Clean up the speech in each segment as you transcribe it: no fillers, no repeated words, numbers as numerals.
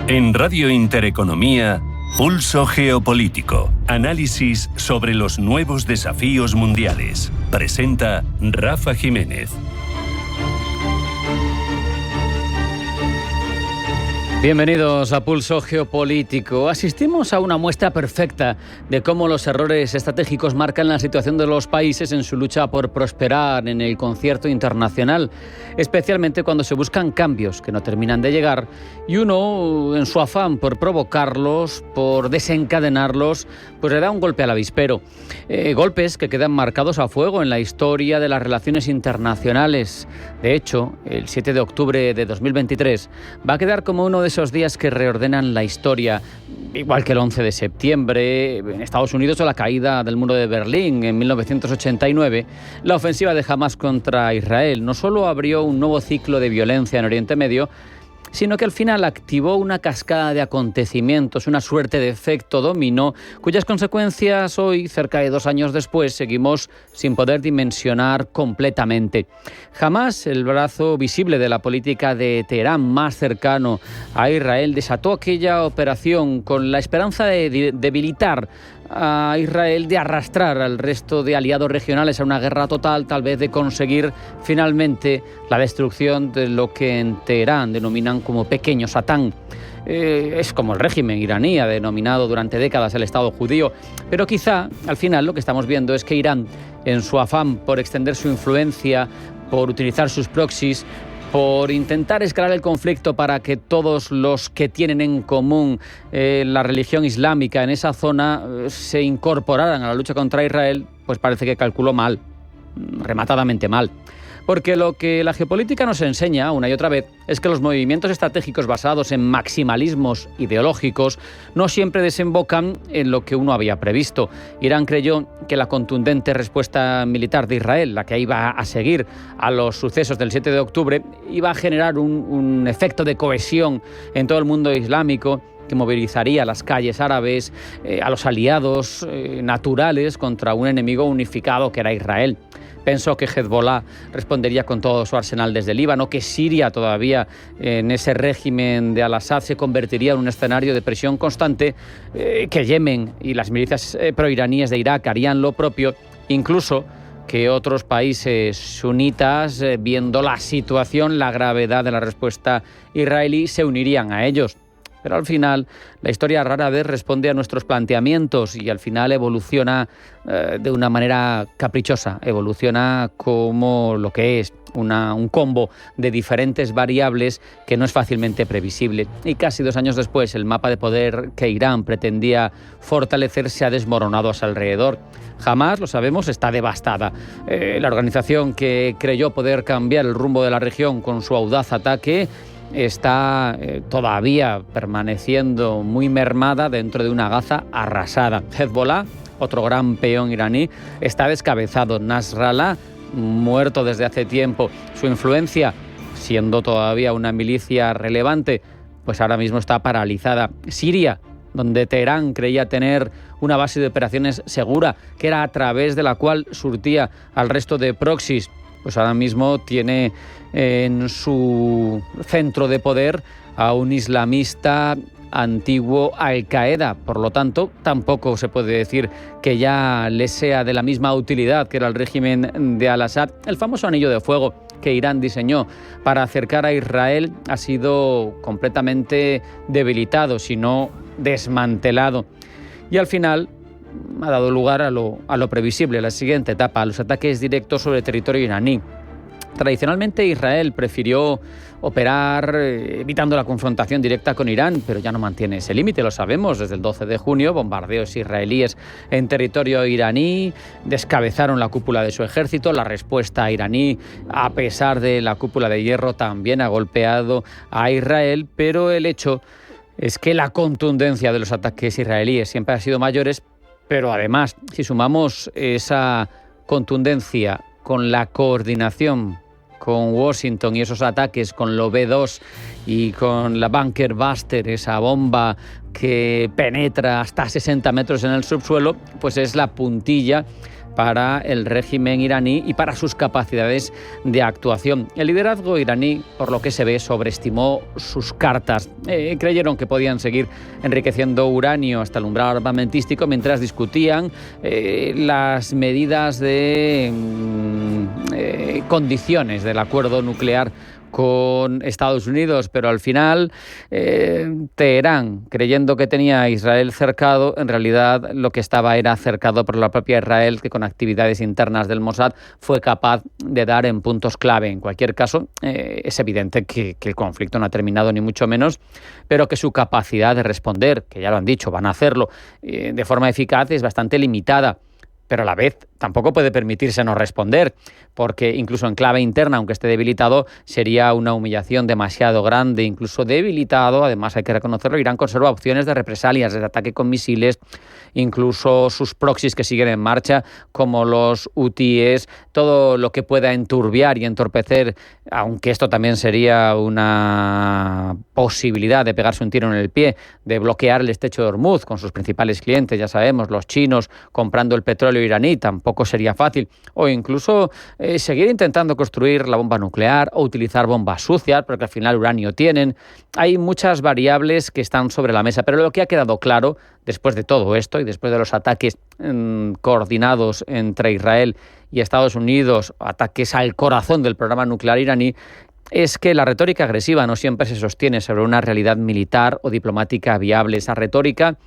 En Radio Intereconomía, Pulso Geopolítico. Análisis sobre los nuevos desafíos mundiales. Presenta Rafa Jiménez. Bienvenidos a Pulso Geopolítico. Asistimos a una muestra perfecta de cómo los errores estratégicos marcan la situación de los países en su lucha por prosperar en el concierto internacional, especialmente cuando se buscan cambios que no terminan de llegar y uno, en su afán por provocarlos, por desencadenarlos, pues le da un golpe al avispero. Golpes que quedan marcados a fuego en la historia de las relaciones internacionales. De hecho, el 7 de octubre de 2023 va a quedar como uno de esos días que reordenan la historia, igual que el 11 de septiembre en Estados Unidos o la caída del muro de Berlín en 1989. La ofensiva de Hamás contra Israel no solo abrió un nuevo ciclo de violencia en Oriente Medio, sino que al final activó una cascada de acontecimientos, una suerte de efecto dominó, cuyas consecuencias hoy, cerca de 2 años después, seguimos sin poder dimensionar completamente. Jamás el brazo visible de la política de Teherán más cercano a Israel desató aquella operación con la esperanza de debilitar a Israel, de arrastrar al resto de aliados regionales a una guerra total, tal vez de conseguir finalmente la destrucción de lo que en Teherán denominan como pequeño Satán. Es como el régimen iraní ha denominado durante décadas el Estado judío, pero quizá al final lo que estamos viendo es que Irán, en su afán por extender su influencia, por utilizar sus proxies, por intentar escalar el conflicto para que todos los que tienen en común la religión islámica en esa zona se incorporaran a la lucha contra Israel, pues parece que calculó mal, rematadamente mal. Porque lo que la geopolítica nos enseña una y otra vez es que los movimientos estratégicos basados en maximalismos ideológicos no siempre desembocan en lo que uno había previsto. Irán creyó que la contundente respuesta militar de Israel, la que iba a seguir a los sucesos del 7 de octubre, iba a generar un efecto de cohesión en todo el mundo islámico que movilizaría a las calles árabes, a los aliados naturales contra un enemigo unificado que era Israel. Pensó que Hezbollah respondería con todo su arsenal desde Líbano, que Siria todavía en ese régimen de Al-Assad se convertiría en un escenario de presión constante, que Yemen y las milicias proiraníes de Irak harían lo propio, incluso que otros países sunitas, viendo la situación, la gravedad de la respuesta israelí, se unirían a ellos. Pero al final la historia rara vez responde a nuestros planteamientos y al final evoluciona de una manera caprichosa, evoluciona como lo que es un combo de diferentes variables que no es fácilmente previsible. Y casi 2 años después el mapa de poder que Irán pretendía fortalecer se ha desmoronado a su alrededor. Hamás, lo sabemos, está devastada. La organización que creyó poder cambiar el rumbo de la región con su audaz ataque está todavía permaneciendo muy mermada dentro de una Gaza arrasada. Hezbollah, otro gran peón iraní, está descabezado. Nasrallah, muerto desde hace tiempo. Su influencia, siendo todavía una milicia relevante, pues ahora mismo está paralizada. Siria, donde Teherán creía tener una base de operaciones segura, que era a través de la cual surtía al resto de proxies, pues ahora mismo tiene en su centro de poder a un islamista antiguo Al-Qaeda. Por lo tanto, tampoco se puede decir que ya le sea de la misma utilidad que era el régimen de Al-Assad. El famoso anillo de fuego que Irán diseñó para acercar a Israel ha sido completamente debilitado, si no desmantelado. Y al final ha dado lugar a lo previsible, la siguiente etapa, a los ataques directos sobre territorio iraní. Tradicionalmente Israel prefirió operar evitando la confrontación directa con Irán, pero ya no mantiene ese límite, lo sabemos. Desde el 12 de junio, bombardeos israelíes en territorio iraní descabezaron la cúpula de su ejército. La respuesta iraní, a pesar de la cúpula de hierro, también ha golpeado a Israel, pero el hecho es que la contundencia de los ataques israelíes siempre ha sido mayores, pero además, si sumamos esa contundencia con la coordinación con Washington y esos ataques con lo B-2 y con la Bunker Buster, esa bomba que penetra hasta 60 metros en el subsuelo, pues es la puntilla para el régimen iraní y para sus capacidades de actuación. El liderazgo iraní, por lo que se ve, sobreestimó sus cartas. Creyeron que podían seguir enriqueciendo uranio hasta el umbral armamentístico mientras discutían las medidas de condiciones del acuerdo nuclear con Estados Unidos, pero al final Teherán, creyendo que tenía a Israel cercado, en realidad lo que estaba era cercado por la propia Israel, que con actividades internas del Mossad fue capaz de dar en puntos clave. En cualquier caso, es evidente que el conflicto no ha terminado ni mucho menos, pero que su capacidad de responder, que ya lo han dicho, van a hacerlo de forma eficaz, es bastante limitada. Pero a la vez tampoco puede permitirse no responder, porque incluso en clave interna, aunque esté debilitado, sería una humillación demasiado grande. Incluso debilitado, además hay que reconocerlo, Irán conserva opciones de represalias, de ataque con misiles, incluso sus proxies que siguen en marcha, como los hutíes, todo lo que pueda enturbiar y entorpecer, aunque esto también sería una posibilidad de pegarse un tiro en el pie, de bloquear el estrecho de Hormuz con sus principales clientes, ya sabemos, los chinos comprando el petróleo iraní, tampoco sería fácil, o incluso seguir intentando construir la bomba nuclear o utilizar bombas sucias, porque al final uranio tienen. Hay muchas variables que están sobre la mesa, pero lo que ha quedado claro después de todo esto y después de los ataques coordinados entre Israel y Estados Unidos, ataques al corazón del programa nuclear iraní, es que la retórica agresiva no siempre se sostiene sobre una realidad militar o diplomática viable. Esa retórica,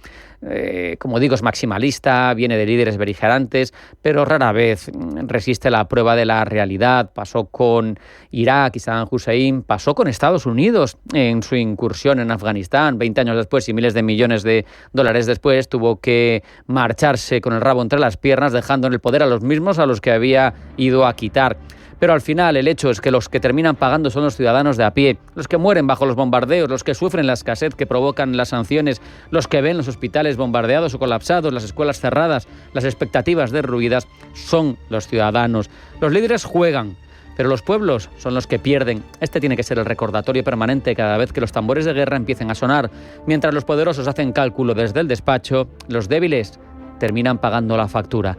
como digo, es maximalista, viene de líderes beligerantes, pero rara vez resiste la prueba de la realidad. Pasó con Irak y Saddam Hussein, pasó con Estados Unidos en su incursión en Afganistán. 20 años después y miles de millones de dólares después, tuvo que marcharse con el rabo entre las piernas, dejando en el poder a los mismos a los que había ido a quitar. Pero al final el hecho es que los que terminan pagando son los ciudadanos de a pie, los que mueren bajo los bombardeos, los que sufren la escasez que provocan las sanciones, los que ven los hospitales bombardeados o colapsados, las escuelas cerradas, las expectativas derruidas, son los ciudadanos. Los líderes juegan, pero los pueblos son los que pierden. Este tiene que ser el recordatorio permanente cada vez que los tambores de guerra empiecen a sonar. Mientras los poderosos hacen cálculo desde el despacho, los débiles terminan pagando la factura.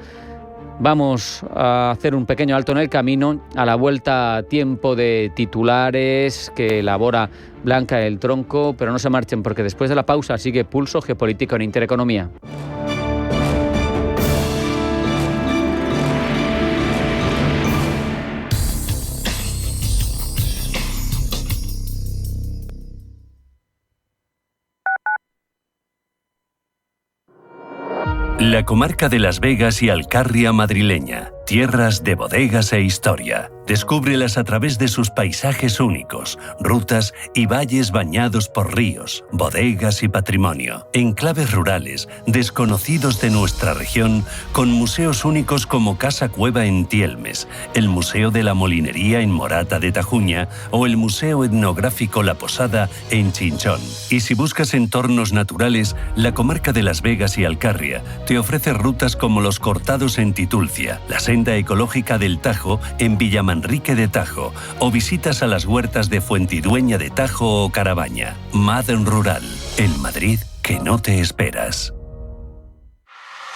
Vamos a hacer un pequeño alto en el camino. A la vuelta, tiempo de titulares que elabora Blanca del Tronco, pero no se marchen porque después de la pausa sigue Pulso Geopolítico en Intereconomía. La comarca de Las Vegas y Alcarria madrileña, tierras de bodegas e historia. Descúbrelas a través de sus paisajes únicos, rutas y valles bañados por ríos, bodegas y patrimonio. Enclaves rurales, desconocidos de nuestra región, con museos únicos como Casa Cueva en Tielmes, el Museo de la Molinería en Morata de Tajuña o el Museo Etnográfico La Posada en Chinchón. Y si buscas entornos naturales, la comarca de Las Vegas y Alcarria te ofrece rutas como los Cortados en Titulcia, la senda ecológica del Tajo en Villamanrique de Tajo o visitas a las huertas de Fuentidueña de Tajo o Carabaña. Madden Rural, el Madrid que no te esperas.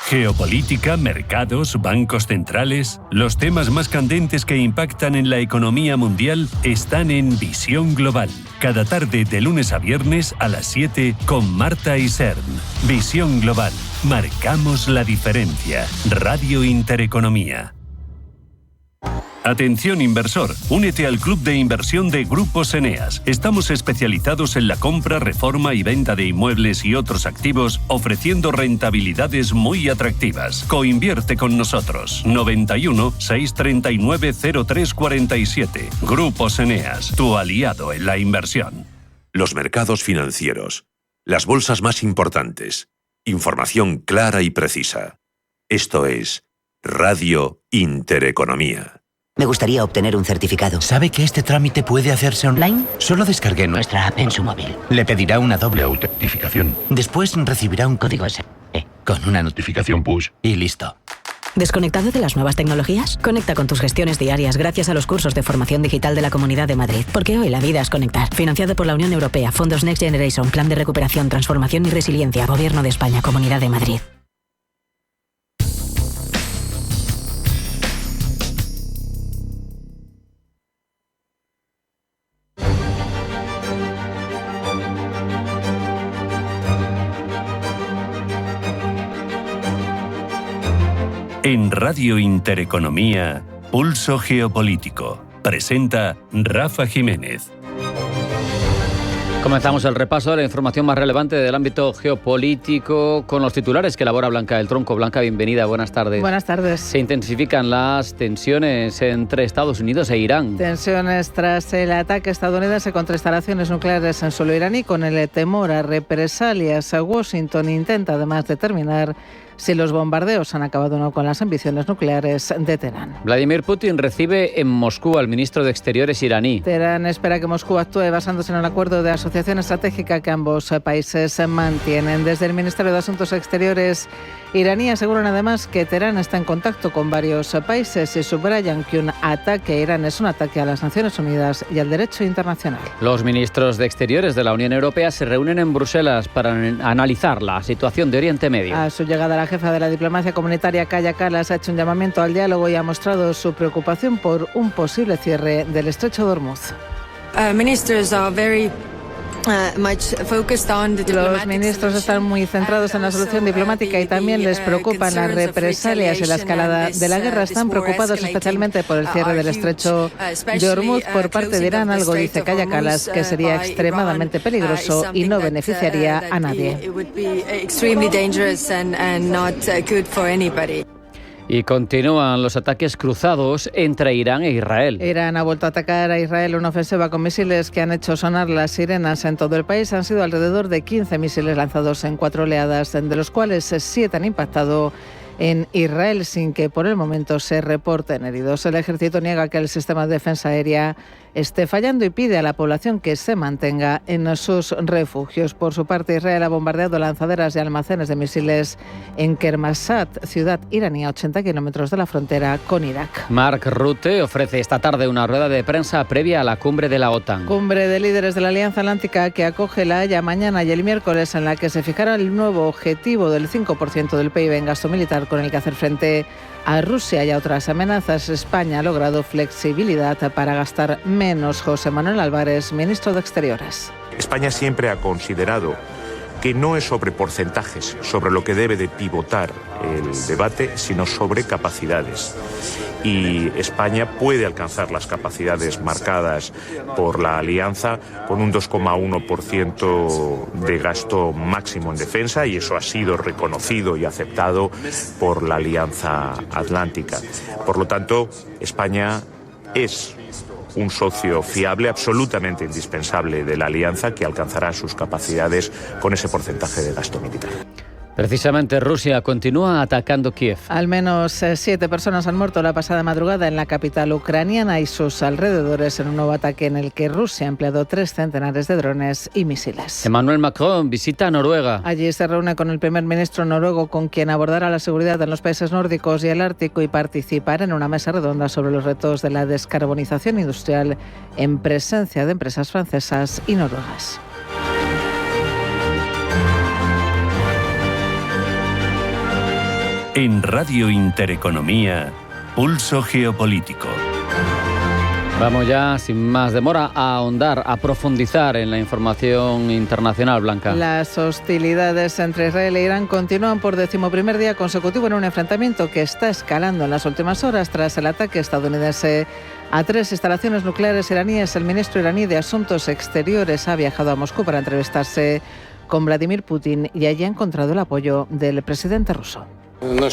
Geopolítica, mercados, bancos centrales. Los temas más candentes que impactan en la economía mundial están en Visión Global. Cada tarde de lunes a viernes a las 7 con Marta Isern. Visión Global. Marcamos la diferencia. Radio Intereconomía. Atención inversor, únete al club de inversión de Grupos Eneas. Estamos especializados en la compra, reforma y venta de inmuebles y otros activos, ofreciendo rentabilidades muy atractivas. Coinvierte con nosotros. 91 639 0347. Grupos Eneas, tu aliado en la inversión. Los mercados financieros. Las bolsas más importantes. Información clara y precisa. Esto es Radio Intereconomía. Me gustaría obtener un certificado. ¿Sabe que este trámite puede hacerse online? Solo descargue Nuestra app en su móvil. Le pedirá una doble autentificación. Después recibirá un código SMS. con una notificación push y listo. ¿Desconectado de las nuevas tecnologías? Conecta con tus gestiones diarias gracias a los cursos de formación digital de la Comunidad de Madrid. Porque hoy la vida es conectar. Financiado por la Unión Europea, Fondos Next Generation, Plan de Recuperación, Transformación y Resiliencia, Gobierno de España, Comunidad de Madrid. En Radio Intereconomía, Pulso Geopolítico. Presenta Rafa Jiménez. Comenzamos el repaso de la información más relevante del ámbito geopolítico con los titulares que elabora Blanca del Tronco. Blanca, bienvenida, buenas tardes. Buenas tardes. Se intensifican las tensiones entre Estados Unidos e Irán. Tensiones tras el ataque estadounidense contra instalaciones nucleares en suelo iraní con el temor a represalias. Washington intenta además determinar si los bombardeos han acabado o no con las ambiciones nucleares de Teherán. Vladimir Putin recibe en Moscú al ministro de Exteriores iraní. Teherán espera que Moscú actúe basándose en el acuerdo de asociación estratégica que ambos países mantienen. Desde el Ministerio de Asuntos Exteriores iraní aseguran además que Teherán está en contacto con varios países y subrayan que un ataque a Irán es un ataque a las Naciones Unidas y al derecho internacional. Los ministros de Exteriores de la Unión Europea se reúnen en Bruselas para analizar la situación de Oriente Medio. A su llegada, la jefa de la diplomacia comunitaria, Kaja Kallas, ha hecho un llamamiento al diálogo y ha mostrado su preocupación por un posible cierre del estrecho de Hormuz. Los ministros están muy centrados en la solución diplomática y también les preocupan las represalias y la escalada de la guerra. Están preocupados especialmente por el cierre del estrecho de Hormuz por parte de Irán, algo, dice Kaja Kallas, que sería extremadamente peligroso y no beneficiaría a nadie. Y continúan los ataques cruzados entre Irán e Israel. Irán ha vuelto a atacar a Israel una ofensiva con misiles que han hecho sonar las sirenas en todo el país. Han sido alrededor de 15 misiles lanzados en 4 oleadas, de los cuales 7 han impactado en Israel sin que por el momento se reporten heridos. El ejército niega que el sistema de defensa aérea esté fallando y pide a la población que se mantenga en sus refugios. Por su parte, Israel ha bombardeado lanzaderas y almacenes de misiles en Kermasat, ciudad iraní a 80 kilómetros de la frontera con Irak. Mark Rutte ofrece esta tarde una rueda de prensa previa a la cumbre de la OTAN. Cumbre de líderes de la Alianza Atlántica que acoge La Haya mañana y el miércoles, en la que se fijará el nuevo objetivo del 5% del PIB en gasto militar con el que hacer frente a Rusia y a otras amenazas. España ha logrado flexibilidad para gastar menos. José Manuel Álvarez, ministro de Exteriores. España siempre ha considerado que no es sobre porcentajes, sobre lo que debe de pivotar el debate, sino sobre capacidades. Y España puede alcanzar las capacidades marcadas por la Alianza con un 2,1% de gasto máximo en defensa, y eso ha sido reconocido y aceptado por la Alianza Atlántica. Por lo tanto, España es un socio fiable, absolutamente indispensable de la Alianza, que alcanzará sus capacidades con ese porcentaje de gasto militar. Precisamente Rusia continúa atacando Kiev. Al menos 7 personas han muerto la pasada madrugada en la capital ucraniana y sus alrededores en un nuevo ataque en el que Rusia ha empleado 3 centenares de drones y misiles. Emmanuel Macron visita Noruega. Allí se reúne con el primer ministro noruego, con quien abordará la seguridad en los países nórdicos y el Ártico, y participar en una mesa redonda sobre los retos de la descarbonización industrial en presencia de empresas francesas y noruegas. En Radio Intereconomía, Pulso Geopolítico. Vamos ya, sin más demora, a ahondar, a profundizar en la información internacional, Blanca. Las hostilidades entre Israel e Irán continúan por 11º día consecutivo en un enfrentamiento que está escalando en las últimas horas tras el ataque estadounidense a 3 instalaciones nucleares iraníes. El ministro iraní de Asuntos Exteriores ha viajado a Moscú para entrevistarse con Vladimir Putin y allí ha encontrado el apoyo del presidente ruso. Quien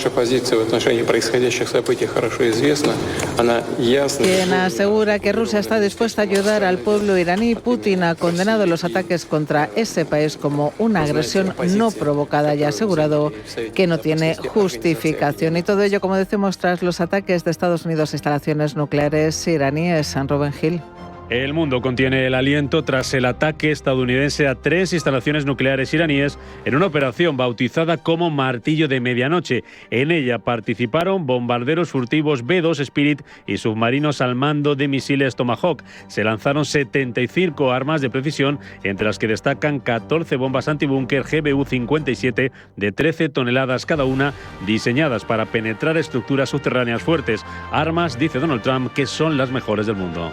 asegura que Rusia está dispuesta a ayudar al pueblo iraní. Putin ha condenado los ataques contra ese país como una agresión no provocada y ha asegurado que no tiene justificación. Y todo ello, como decimos, tras los ataques de Estados Unidos a instalaciones nucleares iraníes. San Rubén Gil. El mundo contiene el aliento tras el ataque estadounidense a 3 instalaciones nucleares iraníes en una operación bautizada como Martillo de Medianoche. En ella participaron bombarderos furtivos B-2 Spirit y submarinos al mando de misiles Tomahawk. Se lanzaron 75 armas de precisión, entre las que destacan 14 bombas antibúnker GBU-57 de 13 toneladas cada una, diseñadas para penetrar estructuras subterráneas fuertes. Armas, dice Donald Trump, que son las mejores del mundo.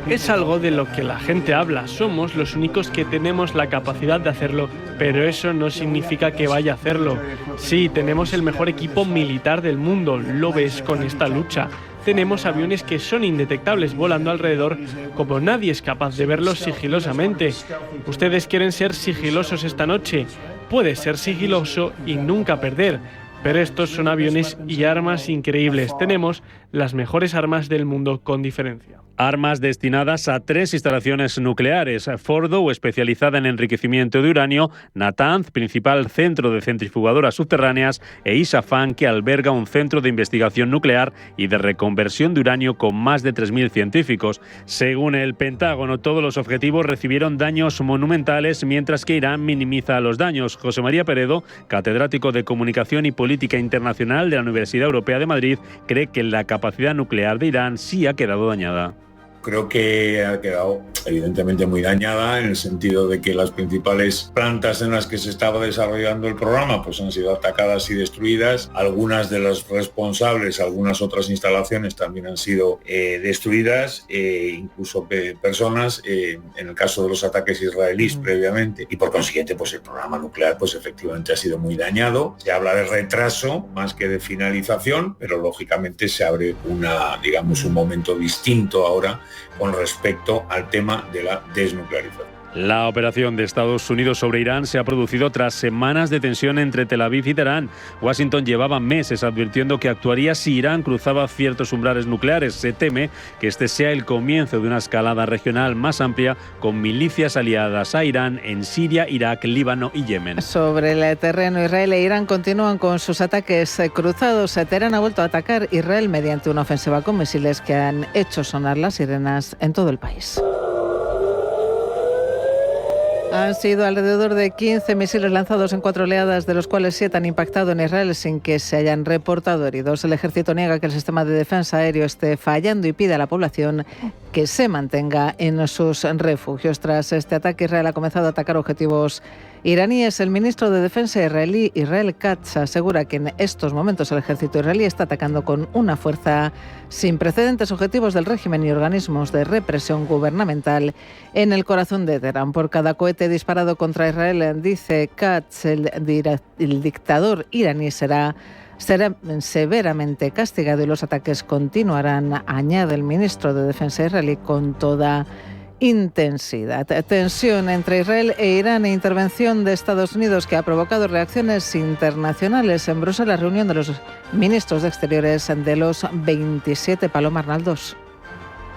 Es algo de lo que la gente habla. Somos los únicos que tenemos la capacidad de hacerlo, pero eso no significa que vaya a hacerlo. Sí, tenemos el mejor equipo militar del mundo, lo ves con esta lucha. Tenemos aviones que son indetectables volando alrededor, como nadie es capaz de verlos sigilosamente. ¿Ustedes quieren ser sigilosos esta noche? Puedes ser sigiloso y nunca perder. Pero estos son aviones y armas increíbles. Tenemos las mejores armas del mundo con diferencia. Armas destinadas a 3 instalaciones nucleares: Fordow, especializada en enriquecimiento de uranio; Natanz, principal centro de centrifugadoras subterráneas; e Isfahan, que alberga un centro de investigación nuclear y de reconversión de uranio con más de 3.000 científicos. Según el Pentágono, todos los objetivos recibieron daños monumentales, mientras que Irán minimiza los daños. José María Peredo, catedrático de Comunicación y Política Internacional de la Universidad Europea de Madrid, cree que la capacidad nuclear de Irán sí ha quedado dañada. Creo que ha quedado evidentemente muy dañada, en el sentido de que las principales plantas en las que se estaba desarrollando el programa pues han sido atacadas y destruidas. Algunas de los responsables, algunas otras instalaciones también han sido destruidas, incluso personas, en el caso de los ataques israelíes previamente, y por consiguiente pues el programa nuclear pues efectivamente ha sido muy dañado. Se habla de retraso más que de finalización, pero lógicamente se abre un momento distinto ahora con respecto al tema de la desnuclearización. La operación de Estados Unidos sobre Irán se ha producido tras semanas de tensión entre Tel Aviv y Teherán. Washington llevaba meses advirtiendo que actuaría si Irán cruzaba ciertos umbrales nucleares. Se teme que este sea el comienzo de una escalada regional más amplia, con milicias aliadas a Irán en Siria, Irak, Líbano y Yemen. Sobre el terreno, Israel e Irán continúan con sus ataques cruzados. Teherán ha vuelto a atacar Israel mediante una ofensiva con misiles que han hecho sonar las sirenas en todo el país. Han sido alrededor de 15 misiles lanzados en 4 oleadas, de los cuales 7 han impactado en Israel sin que se hayan reportado heridos. El ejército niega que el sistema de defensa aéreo esté fallando y pide a la población que se mantenga en sus refugios. Tras este ataque, Israel ha comenzado a atacar objetivos iraníes. El ministro de Defensa israelí, Israel Katz, asegura que en estos momentos el ejército israelí está atacando con una fuerza sin precedentes objetivos del régimen y organismos de represión gubernamental en el corazón de Teherán. Por cada cohete disparado contra Israel, dice Katz, el dictador iraní será severamente castigado y los ataques continuarán, añade el ministro de Defensa israelí, con toda intensidad. Tensión entre Israel e Irán e intervención de Estados Unidos que ha provocado reacciones internacionales. En Bruselas, reunión de los ministros de Exteriores de los 27. Paloma Arnaldos.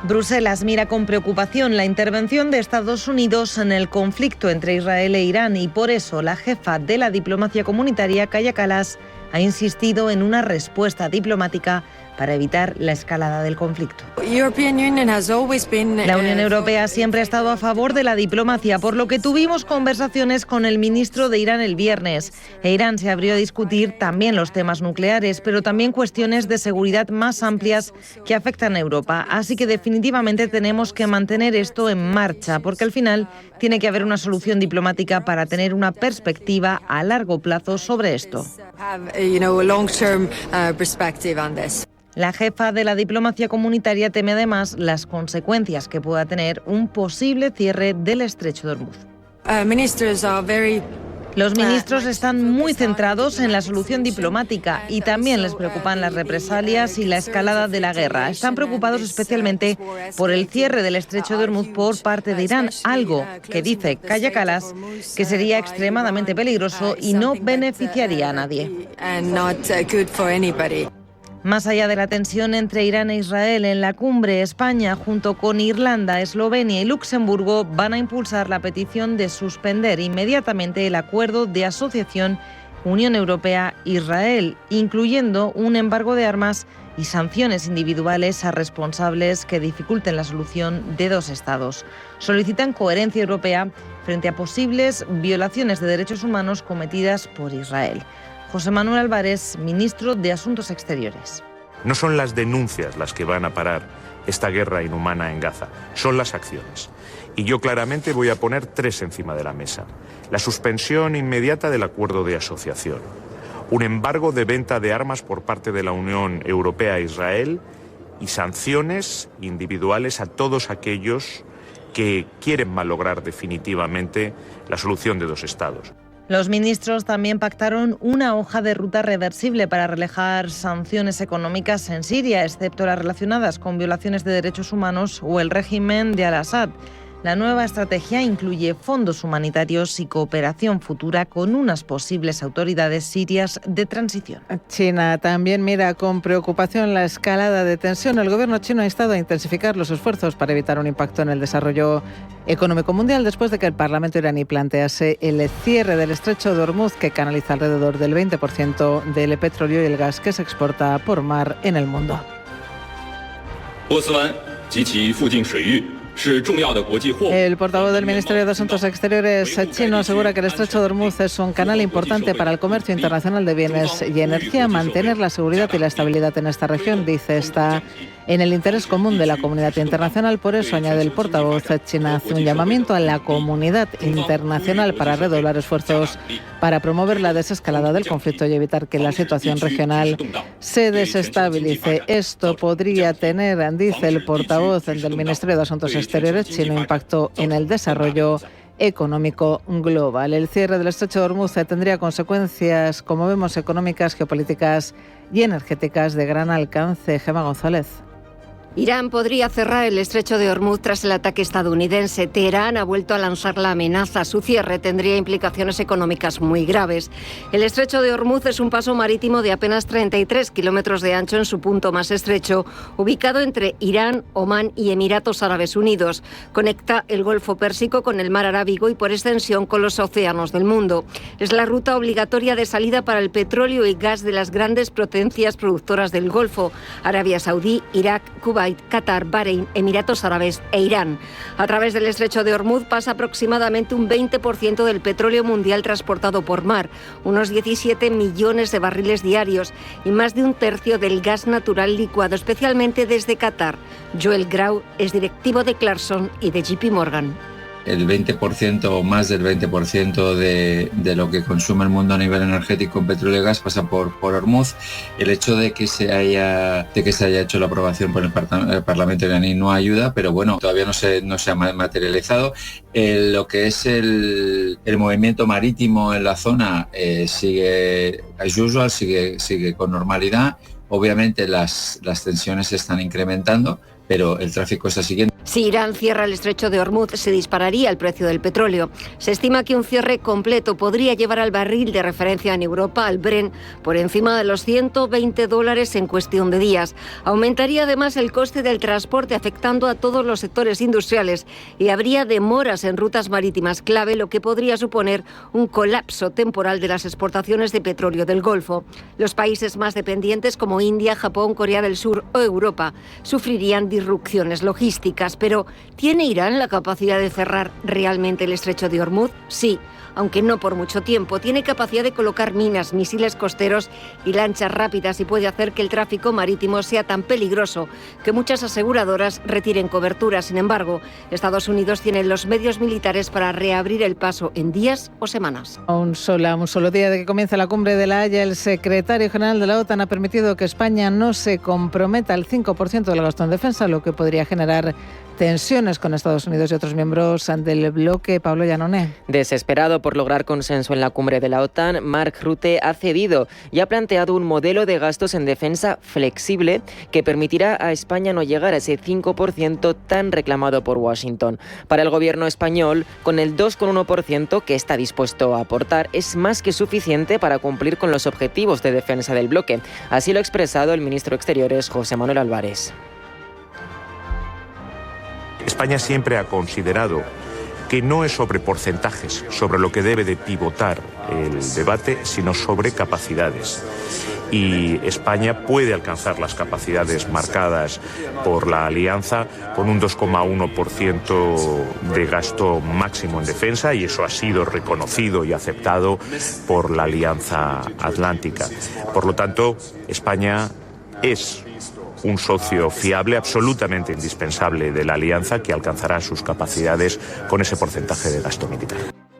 Bruselas mira con preocupación la intervención de Estados Unidos en el conflicto entre Israel e Irán y por eso la jefa de la diplomacia comunitaria, Kaja Kallas, ha insistido en una respuesta diplomática para evitar la escalada del conflicto. La Unión Europea siempre ha estado a favor de la diplomacia, por lo que tuvimos conversaciones con el ministro de Irán el viernes. Irán se abrió a discutir también los temas nucleares, pero también cuestiones de seguridad más amplias que afectan a Europa. Así que definitivamente tenemos que mantener esto en marcha, porque al final tiene que haber una solución diplomática para tener una perspectiva a largo plazo sobre esto. La jefa de la diplomacia comunitaria teme además las consecuencias que pueda tener un posible cierre del estrecho de Hormuz. Los ministros están muy centrados en la solución diplomática y también les preocupan las represalias y la escalada de la guerra. Están preocupados especialmente por el cierre del estrecho de Hormuz por parte de Irán, algo que dice Kaja Kallas que sería extremadamente peligroso y no beneficiaría a nadie. Más allá de la tensión entre Irán e Israel, en la cumbre, España, junto con Irlanda, Eslovenia y Luxemburgo, van a impulsar la petición de suspender inmediatamente el acuerdo de asociación Unión Europea-Israel, incluyendo un embargo de armas y sanciones individuales a responsables que dificulten la solución de 2 estados. Solicitan coherencia europea frente a posibles violaciones de derechos humanos cometidas por Israel. José Manuel Álvarez, ministro de Asuntos Exteriores. No son las denuncias las que van a parar esta guerra inhumana en Gaza, son las acciones. Y yo claramente voy a poner 3 encima de la mesa. La suspensión inmediata del acuerdo de asociación, un embargo de venta de armas por parte de la Unión Europea a Israel y sanciones individuales a todos aquellos que quieren malograr definitivamente la solución de dos estados. Los ministros también pactaron una hoja de ruta reversible para relajar sanciones económicas en Siria, excepto las relacionadas con violaciones de derechos humanos o el régimen de al-Assad. La nueva estrategia incluye fondos humanitarios y cooperación futura con unas posibles autoridades sirias de transición. China también mira con preocupación la escalada de tensión. El gobierno chino ha instado a intensificar los esfuerzos para evitar un impacto en el desarrollo económico mundial después de que el Parlamento iraní plantease el cierre del estrecho de Hormuz, que canaliza alrededor del 20% del petróleo y el gas que se exporta por mar en el mundo. El portavoz del Ministerio de Asuntos Exteriores chino asegura que el estrecho de Hormuz es un canal importante para el comercio internacional de bienes y energía. Mantener la seguridad y la estabilidad en esta región, dice, está en el interés común de la comunidad internacional. Por eso, añade el portavoz, China hace un llamamiento a la comunidad internacional para redoblar esfuerzos para promover la desescalada del conflicto y evitar que la situación regional se desestabilice. Esto podría tener, dice el portavoz del Ministerio de Asuntos Exteriores chino, impacto en el desarrollo económico global. El cierre del estrecho de Hormuz tendría consecuencias, como vemos, económicas, geopolíticas y energéticas de gran alcance. Gemma González. Irán podría cerrar el estrecho de Hormuz tras el ataque estadounidense. Teherán ha vuelto a lanzar la amenaza. Su cierre tendría implicaciones económicas muy graves. El estrecho de Hormuz es un paso marítimo de apenas 33 kilómetros de ancho en su punto más estrecho, ubicado entre Irán, Omán y Emiratos Árabes Unidos. Conecta el Golfo Pérsico con el Mar Arábigo y, por extensión, con los océanos del mundo. Es la ruta obligatoria de salida para el petróleo y gas de las grandes potencias productoras del Golfo: Arabia Saudí, Irak, Kuwait, Qatar, Bahrein, Emiratos Árabes e Irán. A través del estrecho de Hormuz pasa aproximadamente un 20% del petróleo mundial transportado por mar, unos 17 millones de barriles diarios y más de un tercio del gas natural licuado, especialmente desde Qatar. Joel Grau es directivo de Clarkson y de JP Morgan. El 20% o más del 20% de lo que consume el mundo a nivel energético en petróleo y gas pasa por Hormuz. El hecho de que se haya hecho la aprobación por el Parlamento iraní no ayuda, pero bueno, todavía no se ha materializado. Lo que es el movimiento marítimo en la zona sigue as usual, sigue con normalidad. Obviamente las tensiones se están incrementando, pero el tráfico está siguiendo. Si Irán cierra el estrecho de Hormuz, se dispararía el precio del petróleo. Se estima que un cierre completo podría llevar al barril de referencia en Europa, al Brent, por encima de los $120 en cuestión de días. Aumentaría además el coste del transporte, afectando a todos los sectores industriales, y habría demoras en rutas marítimas clave, lo que podría suponer un colapso temporal de las exportaciones de petróleo del Golfo. Los países más dependientes, como India, Japón, Corea del Sur o Europa, sufrirían disrupciones logísticas. Pero, ¿tiene Irán la capacidad de cerrar realmente el estrecho de Hormuz? Sí, aunque no por mucho tiempo. Tiene capacidad de colocar minas, misiles costeros y lanchas rápidas, y puede hacer que el tráfico marítimo sea tan peligroso que muchas aseguradoras retiren cobertura. Sin embargo, Estados Unidos tiene los medios militares para reabrir el paso en días o semanas. A un solo día de que comienza la cumbre de La Haya, el secretario general de la OTAN ha permitido que España no se comprometa al 5% del gasto en defensa, lo que podría generar tensiones con Estados Unidos y otros miembros del bloque. Pablo Llanoné. Desesperado por lograr consenso en la cumbre de la OTAN, Mark Rutte ha cedido y ha planteado un modelo de gastos en defensa flexible que permitirá a España no llegar a ese 5% tan reclamado por Washington. Para el gobierno español, con el 2,1% que está dispuesto a aportar, es más que suficiente para cumplir con los objetivos de defensa del bloque. Así lo ha expresado el ministro de Exteriores, José Manuel Álvarez. España siempre ha considerado que no es sobre porcentajes, sobre lo que debe de pivotar el debate, sino sobre capacidades. Y España puede alcanzar las capacidades marcadas por la alianza con un 2,1% de gasto máximo en defensa, y eso ha sido reconocido y aceptado por la Alianza Atlántica. Por lo tanto, España es un socio fiable, absolutamente indispensable de la alianza, que alcanzará sus capacidades con ese porcentaje de gasto militar.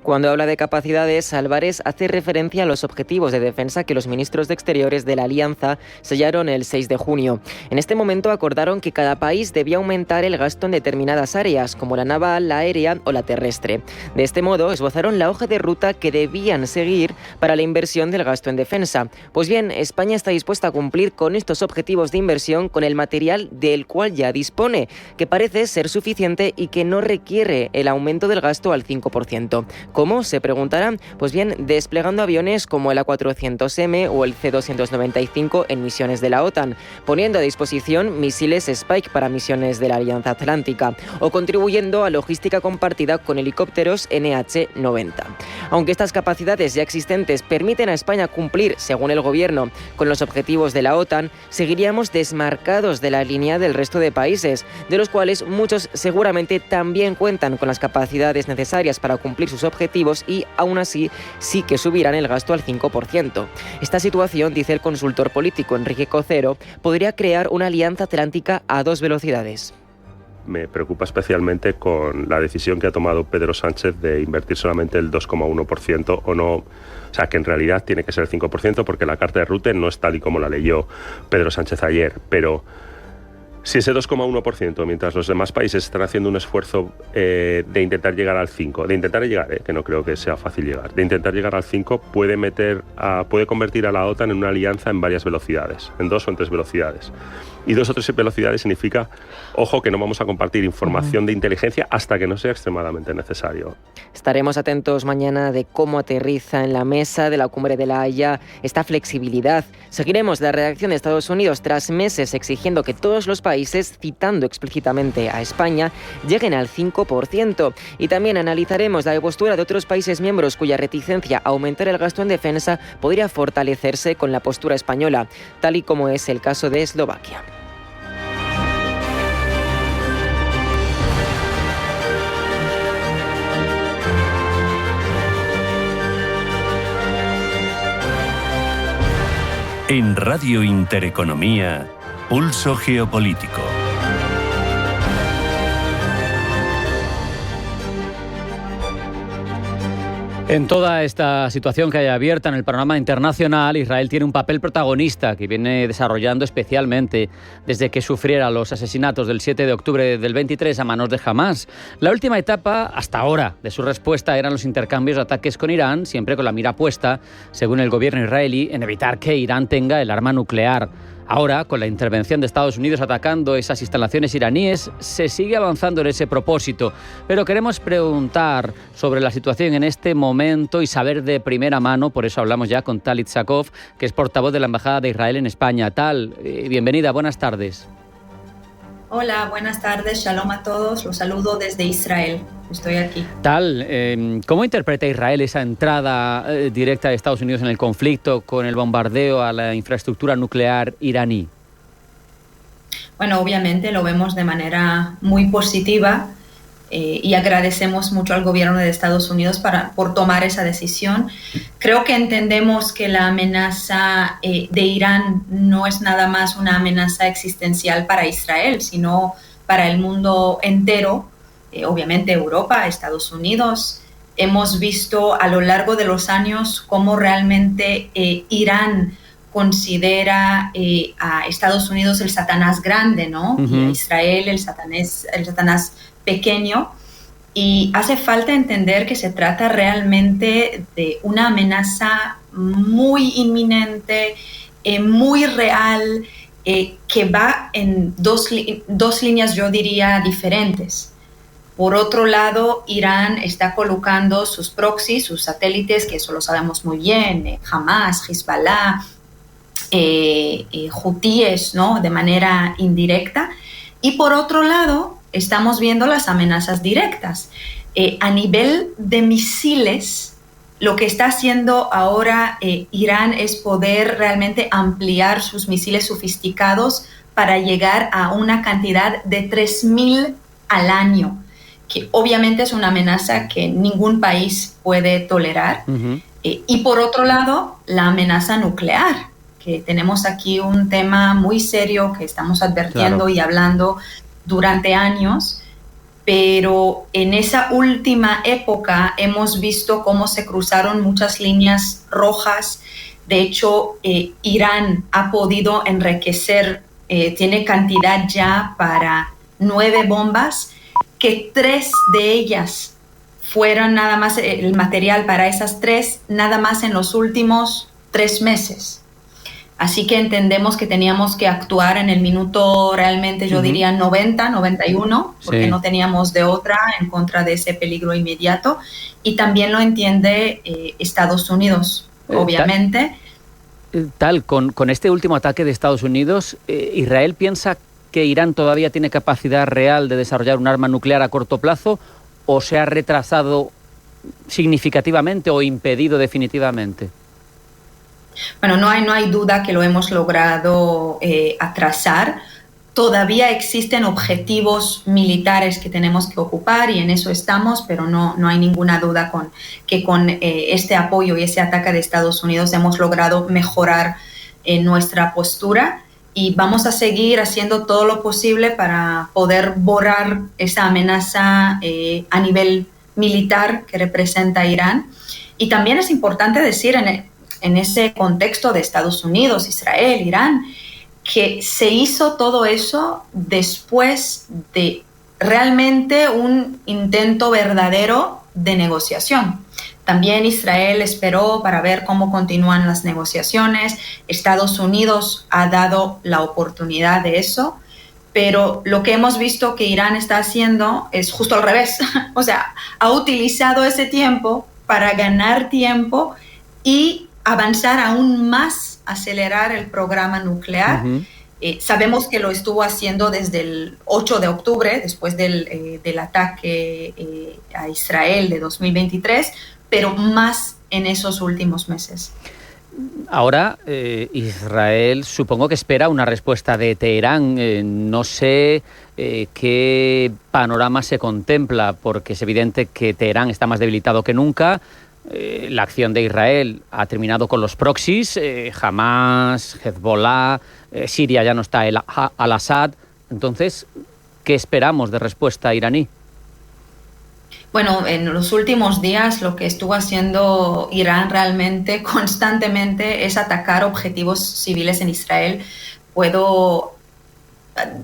Cuando habla de capacidades, Álvarez hace referencia a los objetivos de defensa que los ministros de Exteriores de la Alianza sellaron el 6 de junio. En este momento acordaron que cada país debía aumentar el gasto en determinadas áreas, como la naval, la aérea o la terrestre. De este modo, esbozaron la hoja de ruta que debían seguir para la inversión del gasto en defensa. Pues bien, España está dispuesta a cumplir con estos objetivos de inversión con el material del cual ya dispone, que parece ser suficiente y que no requiere el aumento del gasto al 5%. ¿Cómo? Se preguntarán. Pues bien, desplegando aviones como el A400M o el C-295 en misiones de la OTAN, poniendo a disposición misiles Spike para misiones de la Alianza Atlántica o contribuyendo a logística compartida con helicópteros NH-90. Aunque estas capacidades ya existentes permiten a España cumplir, según el Gobierno, con los objetivos de la OTAN, seguiríamos desmarcados de la línea del resto de países, de los cuales muchos seguramente también cuentan con las capacidades necesarias para cumplir sus objetivos y, aún así, sí que subirán el gasto al 5%. Esta situación, dice el consultor político Enrique Cocero, podría crear una alianza atlántica a 2 velocidades. Me preocupa especialmente con la decisión que ha tomado Pedro Sánchez de invertir solamente el 2,1% o no, o sea, que en realidad tiene que ser el 5% porque la carta de Rutte no es tal y como la leyó Pedro Sánchez ayer, pero si ese 2,1%, mientras los demás países están haciendo un esfuerzo de intentar llegar al 5%, de intentar llegar, que no creo que sea fácil llegar, de intentar llegar al 5%, puede convertir a la OTAN en una alianza en varias velocidades, en 2 o en 3 velocidades. Y 2 o 3 velocidades significa, ojo, que no vamos a compartir información de inteligencia hasta que no sea extremadamente necesario. Estaremos atentos mañana de cómo aterriza en la mesa de la Cumbre de La Haya esta flexibilidad. Seguiremos la reacción de Estados Unidos tras meses exigiendo que todos los países, citando explícitamente a España, lleguen al 5%. Y también analizaremos la postura de otros países miembros cuya reticencia a aumentar el gasto en defensa podría fortalecerse con la postura española, tal y como es el caso de Eslovaquia. En Radio Intereconomía, Pulso Geopolítico. En toda esta situación que hay abierta en el panorama internacional, Israel tiene un papel protagonista que viene desarrollando especialmente desde que sufriera los asesinatos del 7 de octubre del 23 a manos de Hamás. La última etapa, hasta ahora, de su respuesta eran los intercambios de ataques con Irán, siempre con la mira puesta, según el gobierno israelí, en evitar que Irán tenga el arma nuclear. Ahora, con la intervención de Estados Unidos atacando esas instalaciones iraníes, se sigue avanzando en ese propósito. Pero queremos preguntar sobre la situación en este momento y saber de primera mano, por eso hablamos ya con Tal Itzhakov, que es portavoz de la Embajada de Israel en España. Tal, bienvenida, buenas tardes. Hola, buenas tardes, shalom a todos, los saludo desde Israel, estoy aquí. Tal, ¿cómo interpreta Israel esa entrada directa de Estados Unidos en el conflicto con el bombardeo a la infraestructura nuclear iraní? Bueno, obviamente lo vemos de manera muy positiva y agradecemos mucho al gobierno de Estados Unidos por tomar esa decisión. Creo que entendemos que la amenaza de Irán no es nada más una amenaza existencial para Israel, sino para el mundo entero, obviamente Europa, Estados Unidos. Hemos visto a lo largo de los años cómo realmente Irán considera a Estados Unidos el Satanás grande, ¿no? Uh-huh. Y a Israel el Satanás pequeño, y hace falta entender que se trata realmente de una amenaza muy inminente, muy real, que va en dos líneas, yo diría, diferentes. Por otro lado, Irán está colocando sus proxies, sus satélites, que eso lo sabemos muy bien, Hamás, Hezbollah, Hutíes, ¿no?, de manera indirecta. Y por otro lado, estamos viendo las amenazas directas. A nivel de misiles, lo que está haciendo ahora Irán es poder realmente ampliar sus misiles sofisticados para llegar a una cantidad de 3.000 al año, que obviamente es una amenaza que ningún país puede tolerar. Uh-huh. Y por otro lado, la amenaza nuclear, que tenemos aquí un tema muy serio que estamos advirtiendo, claro, y hablando durante años, pero en esa última época hemos visto cómo se cruzaron muchas líneas rojas. De hecho, Irán ha podido enriquecer, tiene cantidad ya para 9 bombas, que 3 de ellas fueron nada más, el material para esas 3, nada más en los últimos 3 meses. Así que entendemos que teníamos que actuar en el minuto realmente, yo diría 90, 91, porque no teníamos de otra en contra de ese peligro inmediato. Y también lo entiende Estados Unidos, obviamente. Con este último ataque de Estados Unidos, ¿Israel piensa que Irán todavía tiene capacidad real de desarrollar un arma nuclear a corto plazo o se ha retrasado significativamente o impedido definitivamente? Bueno, no hay duda que lo hemos logrado atrasar. Todavía existen objetivos militares que tenemos que ocupar y en eso estamos, pero no hay ninguna duda que con este apoyo y ese ataque de Estados Unidos hemos logrado mejorar nuestra postura y vamos a seguir haciendo todo lo posible para poder borrar esa amenaza a nivel militar que representa Irán. Y también es importante decir en ese contexto de Estados Unidos, Israel, Irán, que se hizo todo eso después de realmente un intento verdadero de negociación. También Israel esperó para ver cómo continúan las negociaciones. Estados Unidos ha dado la oportunidad de eso, pero lo que hemos visto que Irán está haciendo es justo al revés. O sea, ha utilizado ese tiempo para ganar tiempo y avanzar aún más, acelerar el programa nuclear. Sabemos que lo estuvo haciendo desde el 8 de octubre, después del ataque a Israel de 2023, pero más en esos últimos meses. Ahora, Israel supongo que espera una respuesta de Teherán. No sé qué panorama se contempla, porque es evidente que Teherán está más debilitado que nunca. La acción de Israel ha terminado con los proxies, Hamas, Hezbollah, Siria ya no está al-Assad. Entonces, ¿qué esperamos de respuesta iraní? Bueno, en los últimos días lo que estuvo haciendo Irán realmente constantemente es atacar objetivos civiles en Israel. Puedo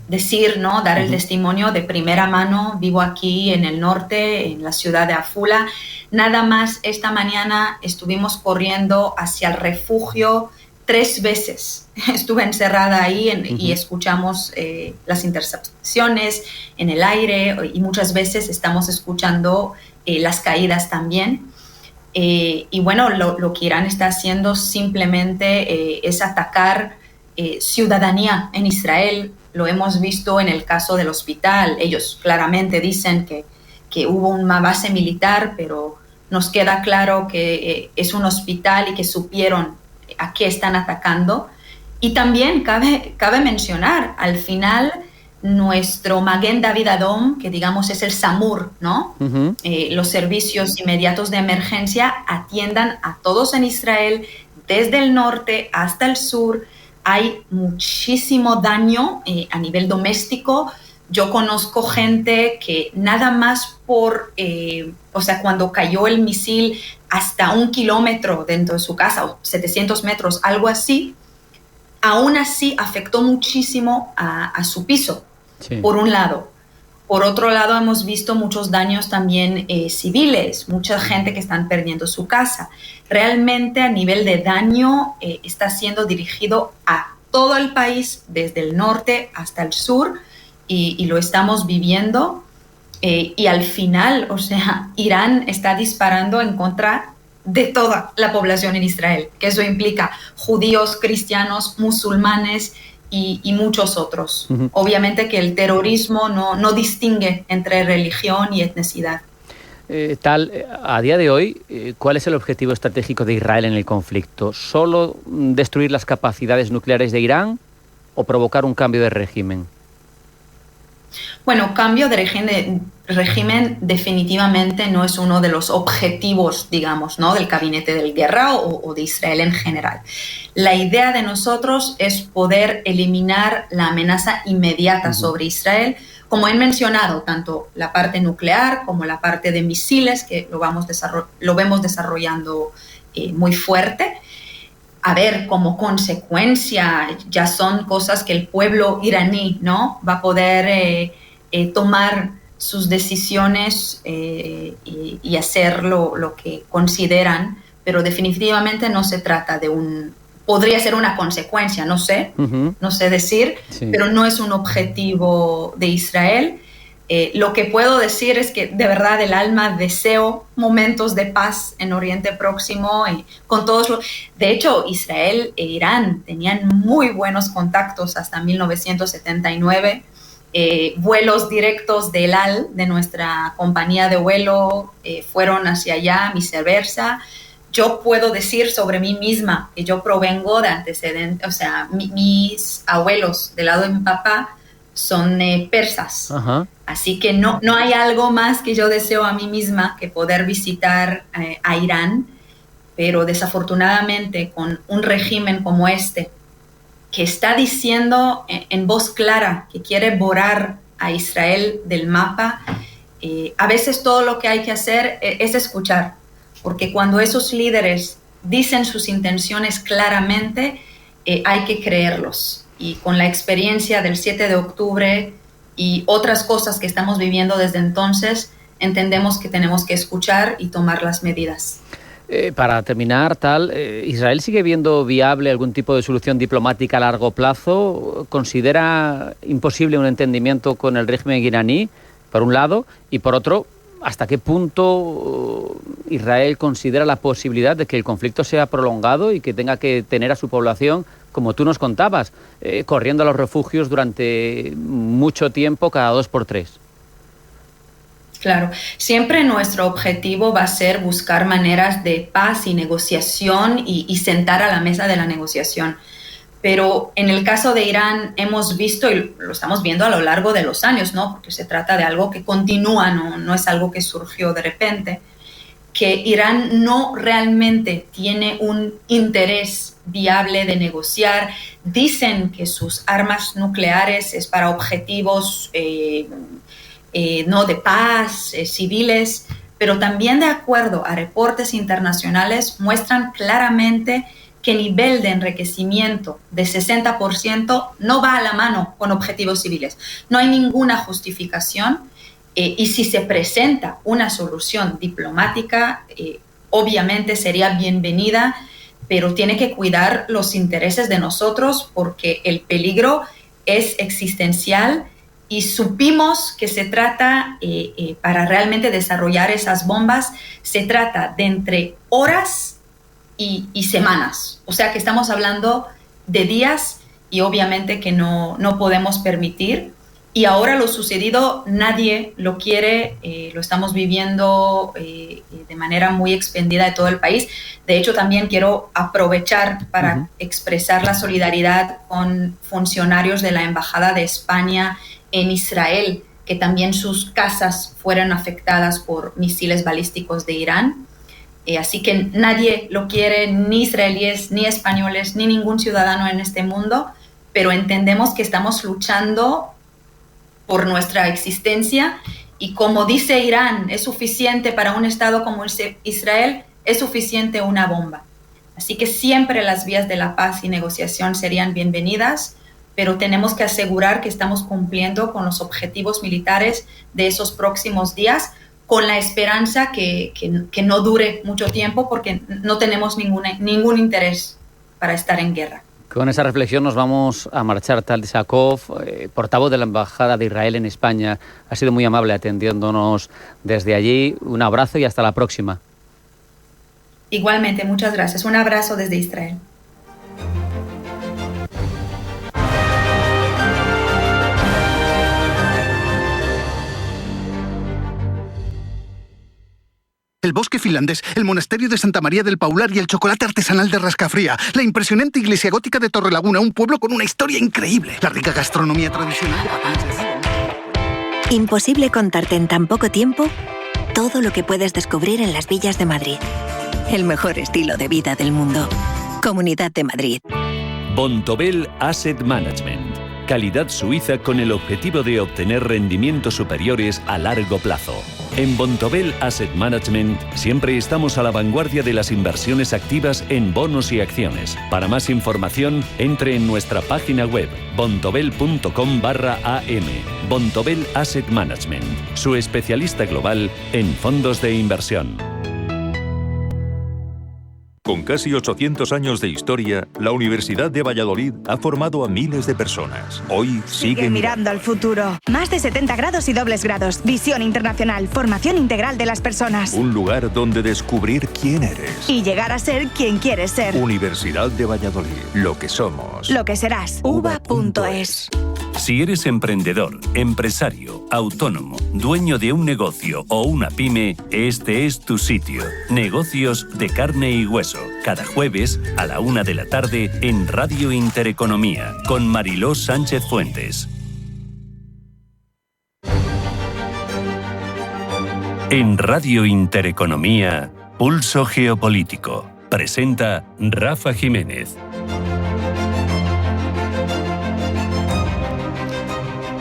decir, ¿no? Dar el testimonio de primera mano. Vivo aquí en el norte, en la ciudad de Afula. Nada más esta mañana estuvimos corriendo hacia el refugio 3 veces. Estuve encerrada ahí y escuchamos las intercepciones en el aire y muchas veces estamos escuchando las caídas también. Y bueno, lo que Irán está haciendo simplemente es atacar ciudadanía en Israel. Lo hemos visto en el caso del hospital. Ellos claramente dicen que hubo una base militar, pero nos queda claro que es un hospital y que supieron a qué están atacando. Y también cabe mencionar, al final, nuestro Maguen David Adom, que digamos es el SAMUR, ¿no? Los servicios inmediatos de emergencia atiendan a todos en Israel, desde el norte hasta el sur. Hay muchísimo daño a nivel doméstico. Yo conozco gente que nada más cuando cayó el misil hasta 1 kilómetro dentro de su casa, o 700 metros, algo así, aún así afectó muchísimo a su piso, por un lado. Por otro lado, hemos visto muchos daños también civiles, mucha gente que están perdiendo su casa. Realmente a nivel de daño está siendo dirigido a todo el país, desde el norte hasta el sur, y lo estamos viviendo. Y al final, o sea, Irán está disparando en contra de toda la población en Israel, que eso implica judíos, cristianos, musulmanes y muchos otros. Obviamente que el terrorismo no distingue entre religión y etnicidad. A día de hoy, ¿cuál es el objetivo estratégico de Israel en el conflicto? ¿Solo destruir las capacidades nucleares de Irán o provocar un cambio de régimen? Bueno, cambio de régimen definitivamente no es uno de los objetivos, digamos, ¿no? Del gabinete de guerra o de Israel en general. La idea de nosotros es poder eliminar la amenaza inmediata sobre Israel, como he mencionado, tanto la parte nuclear como la parte de misiles, que lo vemos desarrollando muy fuerte. A ver, como consecuencia, ya son cosas que el pueblo iraní, ¿no?, va a poder tomar sus decisiones y hacer lo que consideran, pero definitivamente no se trata de podría ser una consecuencia, no sé decir, sí, pero no es un objetivo de Israel. Lo que puedo decir es que de verdad del alma deseo momentos de paz en Oriente Próximo y con todos de hecho, Israel e Irán tenían muy buenos contactos hasta 1979. Vuelos directos de El Al, de nuestra compañía de vuelo, fueron hacia allá, viceversa. Yo puedo decir sobre mí misma que yo provengo de antecedentes, o sea, mis abuelos del lado de mi papá son persas. Ajá. Así que no hay algo más que yo deseo a mí misma que poder visitar a Irán, pero desafortunadamente con un régimen como este, que está diciendo en voz clara que quiere borrar a Israel del mapa, a veces todo lo que hay que hacer es escuchar. Porque cuando esos líderes dicen sus intenciones claramente, hay que creerlos. Y con la experiencia del 7 de octubre y otras cosas que estamos viviendo desde entonces, entendemos que tenemos que escuchar y tomar las medidas. Para terminar, ¿Israel sigue viendo viable algún tipo de solución diplomática a largo plazo? ¿Considera imposible un entendimiento con el régimen iraní, por un lado, y por otro, hasta qué punto Israel considera la posibilidad de que el conflicto sea prolongado y que tenga que tener a su población, como tú nos contabas, corriendo a los refugios durante mucho tiempo, cada 2 por 3? Claro, siempre nuestro objetivo va a ser buscar maneras de paz y negociación y sentar a la mesa de la negociación. Pero en el caso de Irán hemos visto, y lo estamos viendo a lo largo de los años, ¿no?, porque se trata de algo que continúa, no es algo que surgió de repente, que Irán no realmente tiene un interés viable de negociar. Dicen que sus armas nucleares es para objetivos no de paz, civiles, pero también de acuerdo a reportes internacionales muestran claramente que nivel de enriquecimiento de 60% no va a la mano con objetivos civiles. No hay ninguna justificación y si se presenta una solución diplomática, obviamente sería bienvenida, pero tiene que cuidar los intereses de nosotros porque el peligro es existencial y supimos que se trata, para realmente desarrollar esas bombas, se trata de entre horas y semanas. O sea que estamos hablando de días y obviamente que no podemos permitir. Y ahora lo sucedido nadie lo quiere, lo estamos viviendo de manera muy expandida de todo el país. De hecho, también quiero aprovechar para expresar la solidaridad con funcionarios de la Embajada de España en Israel, que también sus casas fueron afectadas por misiles balísticos de Irán. Así que nadie lo quiere, ni israelíes, ni españoles, ni ningún ciudadano en este mundo, pero entendemos que estamos luchando por nuestra existencia y como dice Irán, es suficiente para un Estado como Israel, es suficiente una bomba. Así que siempre las vías de la paz y negociación serían bienvenidas, pero tenemos que asegurar que estamos cumpliendo con los objetivos militares de esos próximos días, con la esperanza que no dure mucho tiempo porque no tenemos ningún interés para estar en guerra. Con esa reflexión nos vamos a marchar. Tal Isakov, portavoz de la Embajada de Israel en España, ha sido muy amable atendiéndonos desde allí. Un abrazo y hasta la próxima. Igualmente, muchas gracias. Un abrazo desde Israel. El bosque finlandés, el monasterio de Santa María del Paular y el chocolate artesanal de Rascafría. La impresionante iglesia gótica de Torrelaguna, un pueblo con una historia increíble. La rica gastronomía tradicional de Patagonia. Imposible contarte en tan poco tiempo todo lo que puedes descubrir en las villas de Madrid. El mejor estilo de vida del mundo. Comunidad de Madrid. Bontobel Asset Management. calidad suiza con el objetivo de obtener rendimientos superiores a largo plazo. En Bontobel Asset Management siempre estamos a la vanguardia de las inversiones activas en bonos y acciones. Para más información, entre en nuestra página web bontobel.com/am. Bontobel Asset Management, su especialista global en fondos de inversión. Con casi 800 años de historia, la Universidad de Valladolid ha formado a miles de personas. Hoy sigue mirando al futuro. Más de 70 grados y dobles grados. Visión internacional. Formación integral de las personas. Un lugar donde descubrir quién eres. Y llegar a ser quien quieres ser. Universidad de Valladolid. Lo que somos. Lo que serás. uva.es. Si eres emprendedor, empresario, autónomo, dueño de un negocio o una pyme, este es tu sitio. Negocios de carne y hueso. Cada jueves a la 1 de la tarde en Radio Intereconomía con Mariló Sánchez Fuentes. En Radio Intereconomía, Pulso Geopolítico. Presenta Rafa Jiménez.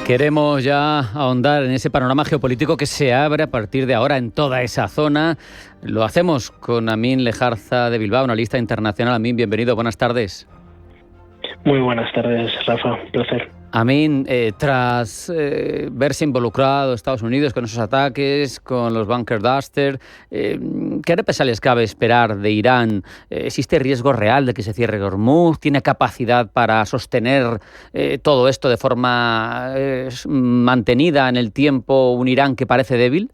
Queremos ya ahondar en ese panorama geopolítico que se abre a partir de ahora en toda esa zona. Lo hacemos con Amin Lejarza de Bilbao, analista internacional. Amin, bienvenido, buenas tardes. Muy buenas tardes, Rafa, un placer. Amin, tras verse involucrado Estados Unidos con esos ataques, con los bunker duster, ¿qué represalias cabe esperar de Irán? ¿Existe riesgo real de que se cierre Hormuz? ¿Tiene capacidad para sostener todo esto de forma mantenida en el tiempo un Irán que parece débil?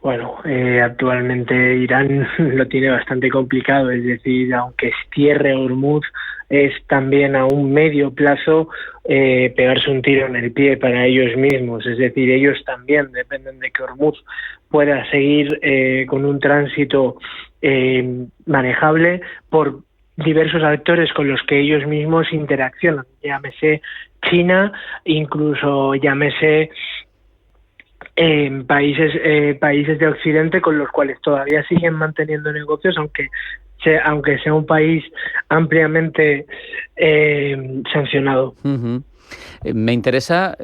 Bueno, actualmente Irán lo tiene bastante complicado, es decir, aunque cierre Hormuz, es también a un medio plazo pegarse un tiro en el pie para ellos mismos, es decir, ellos también dependen de que Hormuz pueda seguir con un tránsito manejable por diversos actores con los que ellos mismos interaccionan, llámese China, incluso llámese países de Occidente con los cuales todavía siguen manteniendo negocios, aunque sea un país ampliamente sancionado. Uh-huh. Me interesa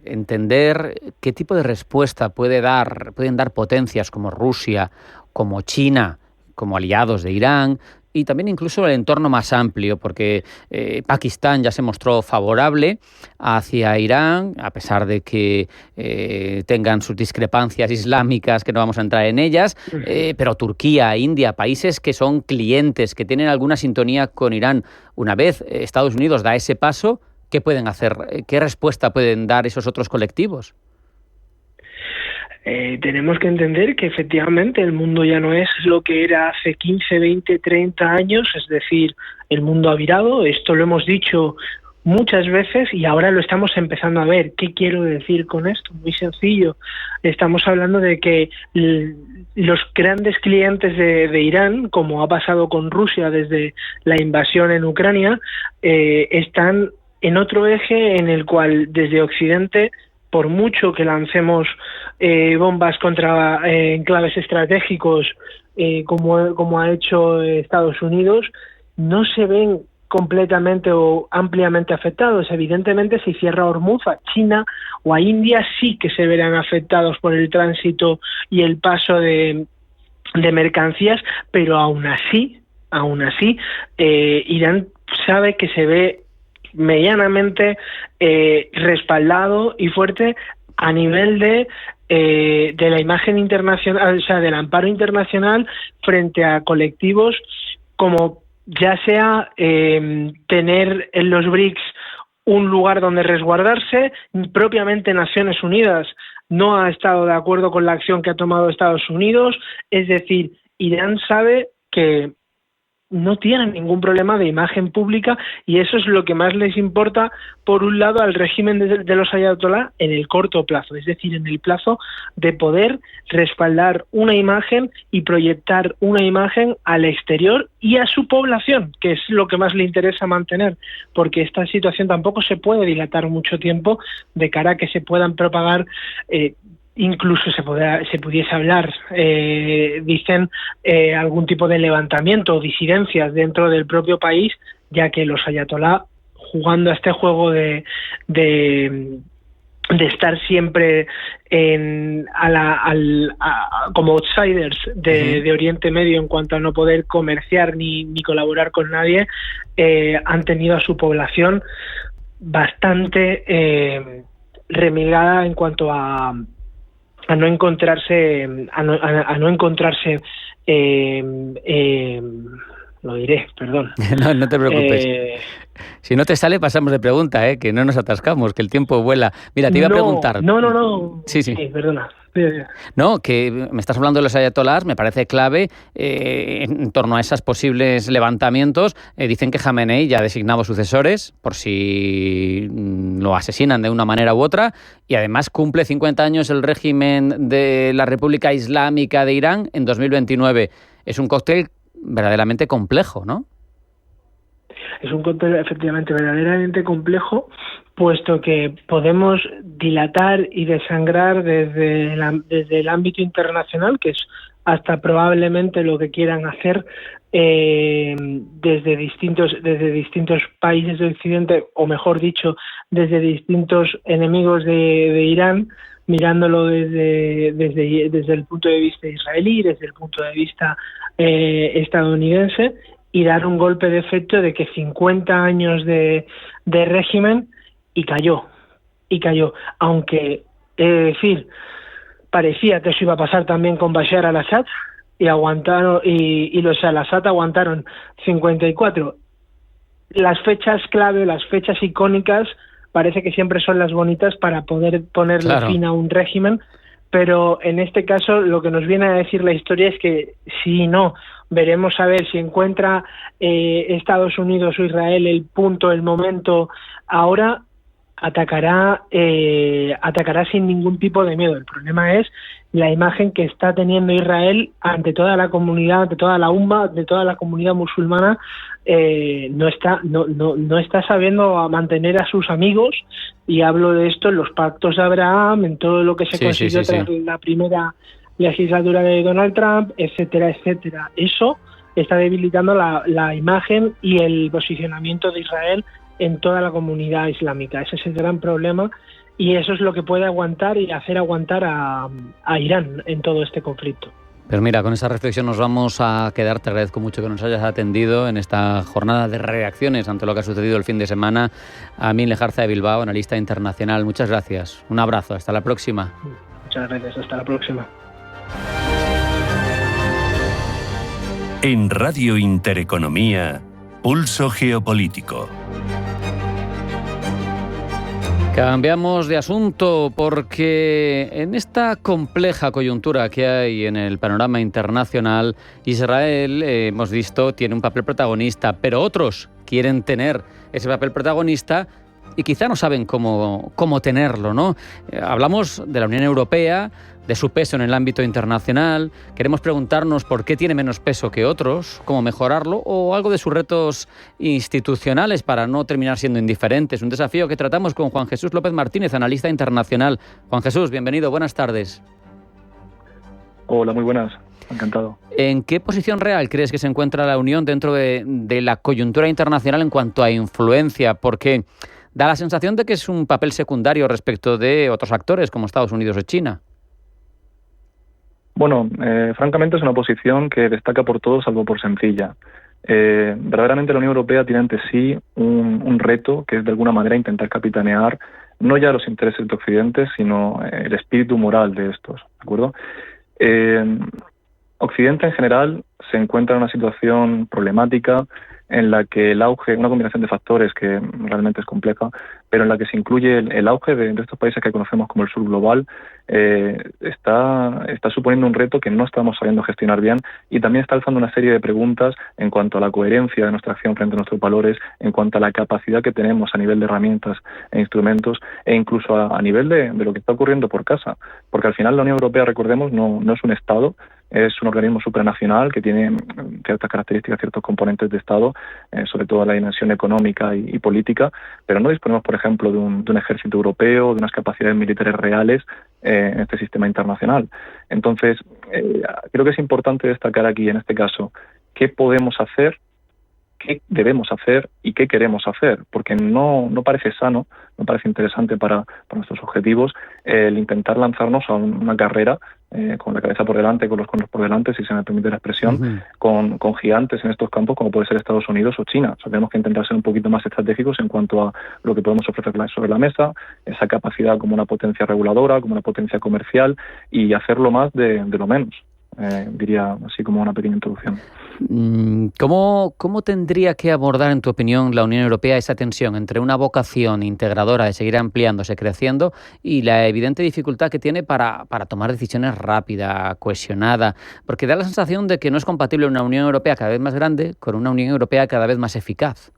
entender qué tipo de respuesta pueden dar potencias como Rusia, como China, como aliados de Irán, y también incluso el entorno más amplio, porque Pakistán ya se mostró favorable hacia Irán, a pesar de que tengan sus discrepancias islámicas, que no vamos a entrar en ellas, pero Turquía, India, países que son clientes, que tienen alguna sintonía con Irán. Una vez Estados Unidos da ese paso, ¿qué pueden hacer? ¿Qué respuesta pueden dar esos otros colectivos? Tenemos que entender que efectivamente el mundo ya no es lo que era hace 15, 20, 30 años, es decir, el mundo ha virado, esto lo hemos dicho muchas veces y ahora lo estamos empezando a ver. ¿Qué quiero decir con esto? Muy sencillo, estamos hablando de que los grandes clientes de Irán, como ha pasado con Rusia desde la invasión en Ucrania, están en otro eje en el cual desde Occidente, por mucho que lancemos bombas contra enclaves estratégicos como ha hecho Estados Unidos, no se ven completamente o ampliamente afectados. Evidentemente, si cierra Hormuz, a China o a India sí que se verán afectados por el tránsito y el paso de mercancías, pero aún así, Irán sabe que se ve medianamente respaldado y fuerte a nivel de la imagen internacional, o sea, del amparo internacional frente a colectivos como ya sea tener en los BRICS un lugar donde resguardarse. Propiamente Naciones Unidas no ha estado de acuerdo con la acción que ha tomado Estados Unidos, es decir, Irán sabe que no tienen ningún problema de imagen pública y eso es lo que más les importa, por un lado, al régimen de los ayatolá en el corto plazo, es decir, en el plazo de poder respaldar una imagen y proyectar una imagen al exterior y a su población, que es lo que más le interesa mantener, porque esta situación tampoco se puede dilatar mucho tiempo de cara a que se puedan propagar incluso se pudiese hablar, dicen, algún tipo de levantamiento o disidencias dentro del propio país, ya que los ayatolá jugando a este juego de estar siempre como outsiders de Oriente Medio en cuanto a no poder comerciar ni colaborar con nadie, han tenido a su población bastante remilgada en cuanto a no encontrarse lo diré, perdón. No te preocupes. Si no te sale, pasamos de pregunta, que no nos atascamos, que el tiempo vuela. Mira, te iba a preguntar. No. Sí. Perdona. No, que me estás hablando de los ayatolás, me parece clave en torno a esos posibles levantamientos. Dicen que Jamenei ya ha designado sucesores por si lo asesinan de una manera u otra, y además cumple 50 años el régimen de la República Islámica de Irán en 2029. Es un cóctel verdaderamente complejo, ¿no? Es un cóctel efectivamente verdaderamente complejo, puesto que podemos dilatar y desangrar desde el ámbito internacional, que es hasta probablemente lo que quieran hacer desde distintos países de Occidente, o mejor dicho, desde distintos enemigos de Irán, mirándolo desde el punto de vista israelí, desde el punto de vista estadounidense, y dar un golpe de efecto de que 50 años de régimen y cayó. Aunque, decir, parecía que eso iba a pasar también con Bashar al-Assad, y aguantaron, y los al-Assad aguantaron 54. Las fechas clave, las fechas icónicas, parece que siempre son las bonitas para poder ponerle fin a un régimen, pero en este caso lo que nos viene a decir la historia es que si no, veremos a ver si encuentra Estados Unidos o Israel el punto, el momento, ahora atacará sin ningún tipo de miedo. El problema es la imagen que está teniendo Israel ante toda la comunidad, ante toda la umma, ante toda la comunidad musulmana. No está sabiendo mantener a sus amigos, y hablo de esto en los pactos de Abraham, en todo lo que se consiguió tras la primera legislatura de Donald Trump, etcétera, etcétera. Eso está debilitando la imagen y el posicionamiento de Israel en toda la comunidad islámica. Ese es el gran problema, y eso es lo que puede aguantar y hacer aguantar a Irán en todo este conflicto. Pues mira, con esa reflexión nos vamos a quedar. Te agradezco mucho que nos hayas atendido en esta jornada de reacciones ante lo que ha sucedido el fin de semana. Amin Lejarza de Bilbao, analista internacional. Muchas gracias. Un abrazo. Hasta la próxima. Muchas gracias. Hasta la próxima. En Radio Intereconomía, Pulso Geopolítico. Cambiamos de asunto porque en esta compleja coyuntura que hay en el panorama internacional, Israel, hemos visto, tiene un papel protagonista, pero otros quieren tener ese papel protagonista y quizá no saben cómo tenerlo, ¿no? Hablamos de la Unión Europea, de su peso en el ámbito internacional. Queremos preguntarnos por qué tiene menos peso que otros, cómo mejorarlo, o algo de sus retos institucionales para no terminar siendo indiferentes. Un desafío que tratamos con Juan Jesús López Martínez, analista internacional. Juan Jesús, bienvenido, buenas tardes. Hola, muy buenas, encantado. ¿En qué posición real crees que se encuentra la Unión dentro de la coyuntura internacional en cuanto a influencia? Porque da la sensación de que es un papel secundario respecto de otros actores como Estados Unidos o China. Bueno, francamente es una posición que destaca por todo salvo por sencilla. Verdaderamente la Unión Europea tiene ante sí un reto que es de alguna manera intentar capitanear no ya los intereses de Occidente, sino el espíritu moral de estos, ¿de acuerdo? Occidente en general se encuentra en una situación problemática en la que el auge, una combinación de factores que realmente es compleja, pero en la que se incluye el auge de estos países que conocemos como el sur global, está suponiendo un reto que no estamos sabiendo gestionar bien, y también está alzando una serie de preguntas en cuanto a la coherencia de nuestra acción frente a nuestros valores, en cuanto a la capacidad que tenemos a nivel de herramientas e instrumentos, e incluso a nivel de lo que está ocurriendo por casa. Porque al final la Unión Europea, recordemos, no es un Estado, es un organismo supranacional que tiene ciertas características, ciertos componentes de Estado, sobre todo la dimensión económica y política, pero no disponemos, por ejemplo, de un ejército europeo, de unas capacidades militares reales en este sistema internacional. Entonces, creo que es importante destacar aquí, en este caso, qué podemos hacer qué debemos hacer y qué queremos hacer, porque no parece sano, no parece interesante para nuestros objetivos el intentar lanzarnos a una carrera con la cabeza por delante, con los cuernos por delante, si se me permite la expresión, con gigantes en estos campos como puede ser Estados Unidos o China. O sea, tenemos que intentar ser un poquito más estratégicos en cuanto a lo que podemos ofrecer sobre la mesa, esa capacidad como una potencia reguladora, como una potencia comercial, y hacerlo más de lo menos. Diría así como una pequeña introducción. ¿Cómo tendría que abordar, en tu opinión, la Unión Europea esa tensión entre una vocación integradora de seguir ampliándose, creciendo, y la evidente dificultad que tiene para tomar decisiones rápida, cohesionada? Porque da la sensación de que no es compatible una Unión Europea cada vez más grande con una Unión Europea cada vez más eficaz.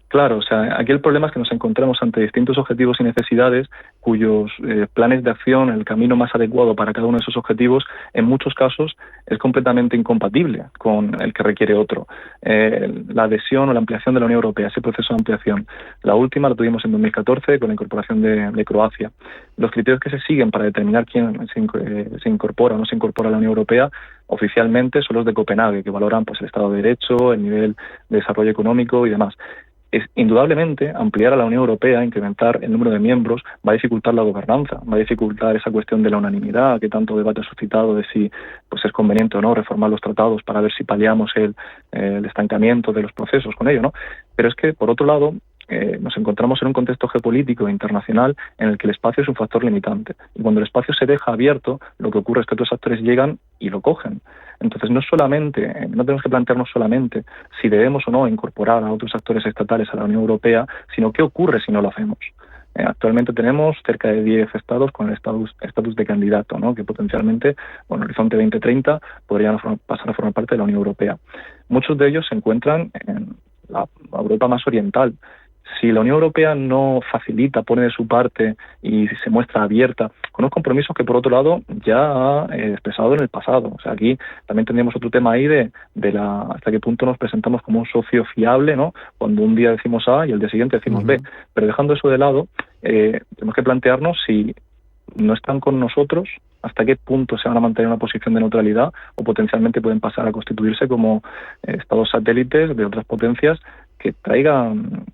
Claro, o sea, aquí el problema es que nos encontramos ante distintos objetivos y necesidades cuyos planes de acción, el camino más adecuado para cada uno de esos objetivos, en muchos casos es completamente incompatible con el que requiere otro. La adhesión o la ampliación de la Unión Europea, ese proceso de ampliación, la última la tuvimos en 2014 con la incorporación de Croacia. Los criterios que se siguen para determinar quién se incorpora o no se incorpora a la Unión Europea oficialmente son los de Copenhague, que valoran pues el Estado de Derecho, el nivel de desarrollo económico y demás. Indudablemente, ampliar a la Unión Europea, incrementar el número de miembros, va a dificultar la gobernanza, va a dificultar esa cuestión de la unanimidad que tanto debate ha suscitado de si pues es conveniente o no reformar los tratados para ver si paliamos el estancamiento de los procesos con ello, ¿no? Pero es que, por otro lado, nos encontramos en un contexto geopolítico e internacional en el que el espacio es un factor limitante. Y cuando el espacio se deja abierto, lo que ocurre es que otros actores llegan y lo cogen. Entonces, no tenemos que plantearnos solamente si debemos o no incorporar a otros actores estatales a la Unión Europea, sino qué ocurre si no lo hacemos. Actualmente tenemos cerca de 10 estados con el estatus de candidato, ¿no? Que potencialmente, bueno, Horizonte 2030 podrían pasar a formar parte de la Unión Europea. Muchos de ellos se encuentran en la Europa más oriental. Si la Unión Europea no facilita, pone de su parte y se muestra abierta con unos compromisos que, por otro lado, ya ha expresado en el pasado. O sea, aquí también tendríamos otro tema ahí de hasta qué punto nos presentamos como un socio fiable, ¿no? Cuando un día decimos A y el día siguiente decimos B. Pero dejando eso de lado, tenemos que plantearnos si no están con nosotros, hasta qué punto se van a mantener una posición de neutralidad o potencialmente pueden pasar a constituirse como estados satélites de otras potencias que traigan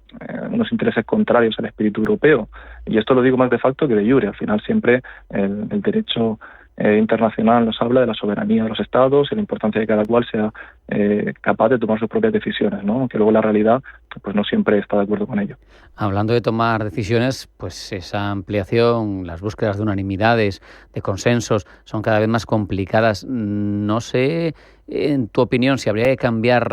unos intereses contrarios al espíritu europeo. Y esto lo digo más de facto que de jure. Al final siempre el derecho internacional nos habla de la soberanía de los estados y la importancia de que cada cual sea capaz de tomar sus propias decisiones, ¿no? Aunque luego la realidad pues no siempre está de acuerdo con ello. Hablando de tomar decisiones, pues esa ampliación, las búsquedas de unanimidades, de consensos, son cada vez más complicadas. No sé, en tu opinión, si habría que cambiar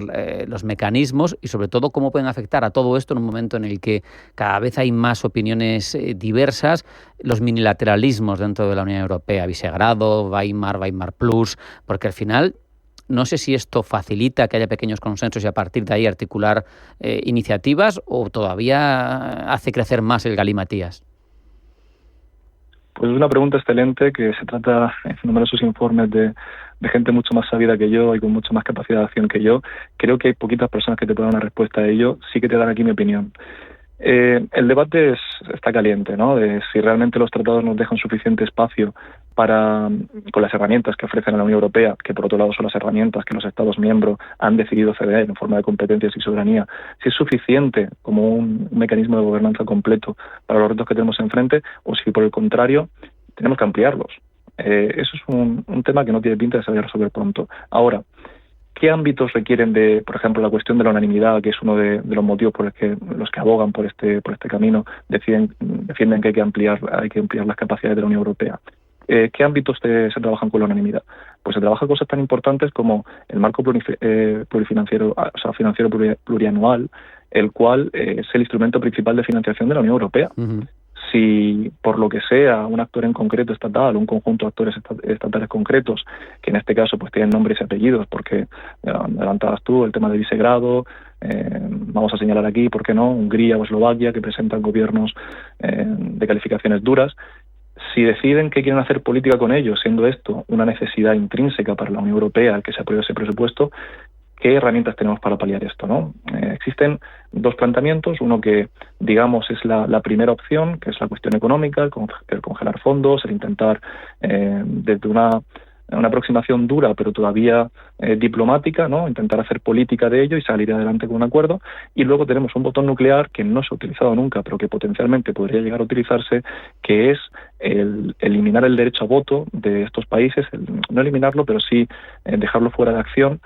los mecanismos y sobre todo cómo pueden afectar a todo esto en un momento en el que cada vez hay más opiniones diversas, los minilateralismos dentro de la Unión Europea, Visegrado, Weimar Plus, porque al final no sé si esto facilita que haya pequeños consensos y a partir de ahí articular iniciativas o todavía hace crecer más el galimatías. Pues es una pregunta excelente que se trata en numerosos informes de gente mucho más sabida que yo y con mucha más capacidad de acción que yo. Creo que hay poquitas personas que te puedan dar una respuesta a ello. Sí que te dan aquí mi opinión. El debate está caliente, ¿no? De si realmente los tratados nos dejan suficiente espacio con las herramientas que ofrecen a la Unión Europea, que por otro lado son las herramientas que los Estados miembros han decidido ceder en forma de competencias y soberanía, si es suficiente como un mecanismo de gobernanza completo para los retos que tenemos enfrente, o si por el contrario tenemos que ampliarlos. Eso es un tema que no tiene pinta de saber resolver pronto. Ahora, ¿qué ámbitos requieren de, por ejemplo, la cuestión de la unanimidad, que es uno de los motivos por los que abogan por este camino, defienden que hay que ampliar las capacidades de la Unión Europea? ¿Qué ámbitos se trabajan con la unanimidad? Pues se trabajan cosas tan importantes como el marco plurifinanciero, o sea, financiero plurianual, el cual es el instrumento principal de financiación de la Unión Europea. Si por lo que sea un actor en concreto estatal, un conjunto de actores estatales concretos, que en este caso pues tienen nombres y apellidos, porque adelantabas tú el tema de Visegrado, vamos a señalar aquí, ¿por qué no?, Hungría o Eslovaquia, que presentan gobiernos de calificaciones duras. Si deciden que quieren hacer política con ellos, siendo esto una necesidad intrínseca para la Unión Europea, el que se apruebe ese presupuesto, ¿qué herramientas tenemos para paliar esto, ¿no? Existen dos planteamientos, uno que, digamos, es la primera opción, que es la cuestión económica, el congelar fondos, el intentar, desde una una aproximación dura, pero todavía diplomática, ¿no? Intentar hacer política de ello y salir adelante con un acuerdo. Y luego tenemos un botón nuclear que no se ha utilizado nunca, pero que potencialmente podría llegar a utilizarse, que es el eliminar el derecho a voto de estos países, no eliminarlo, pero sí dejarlo fuera de acción,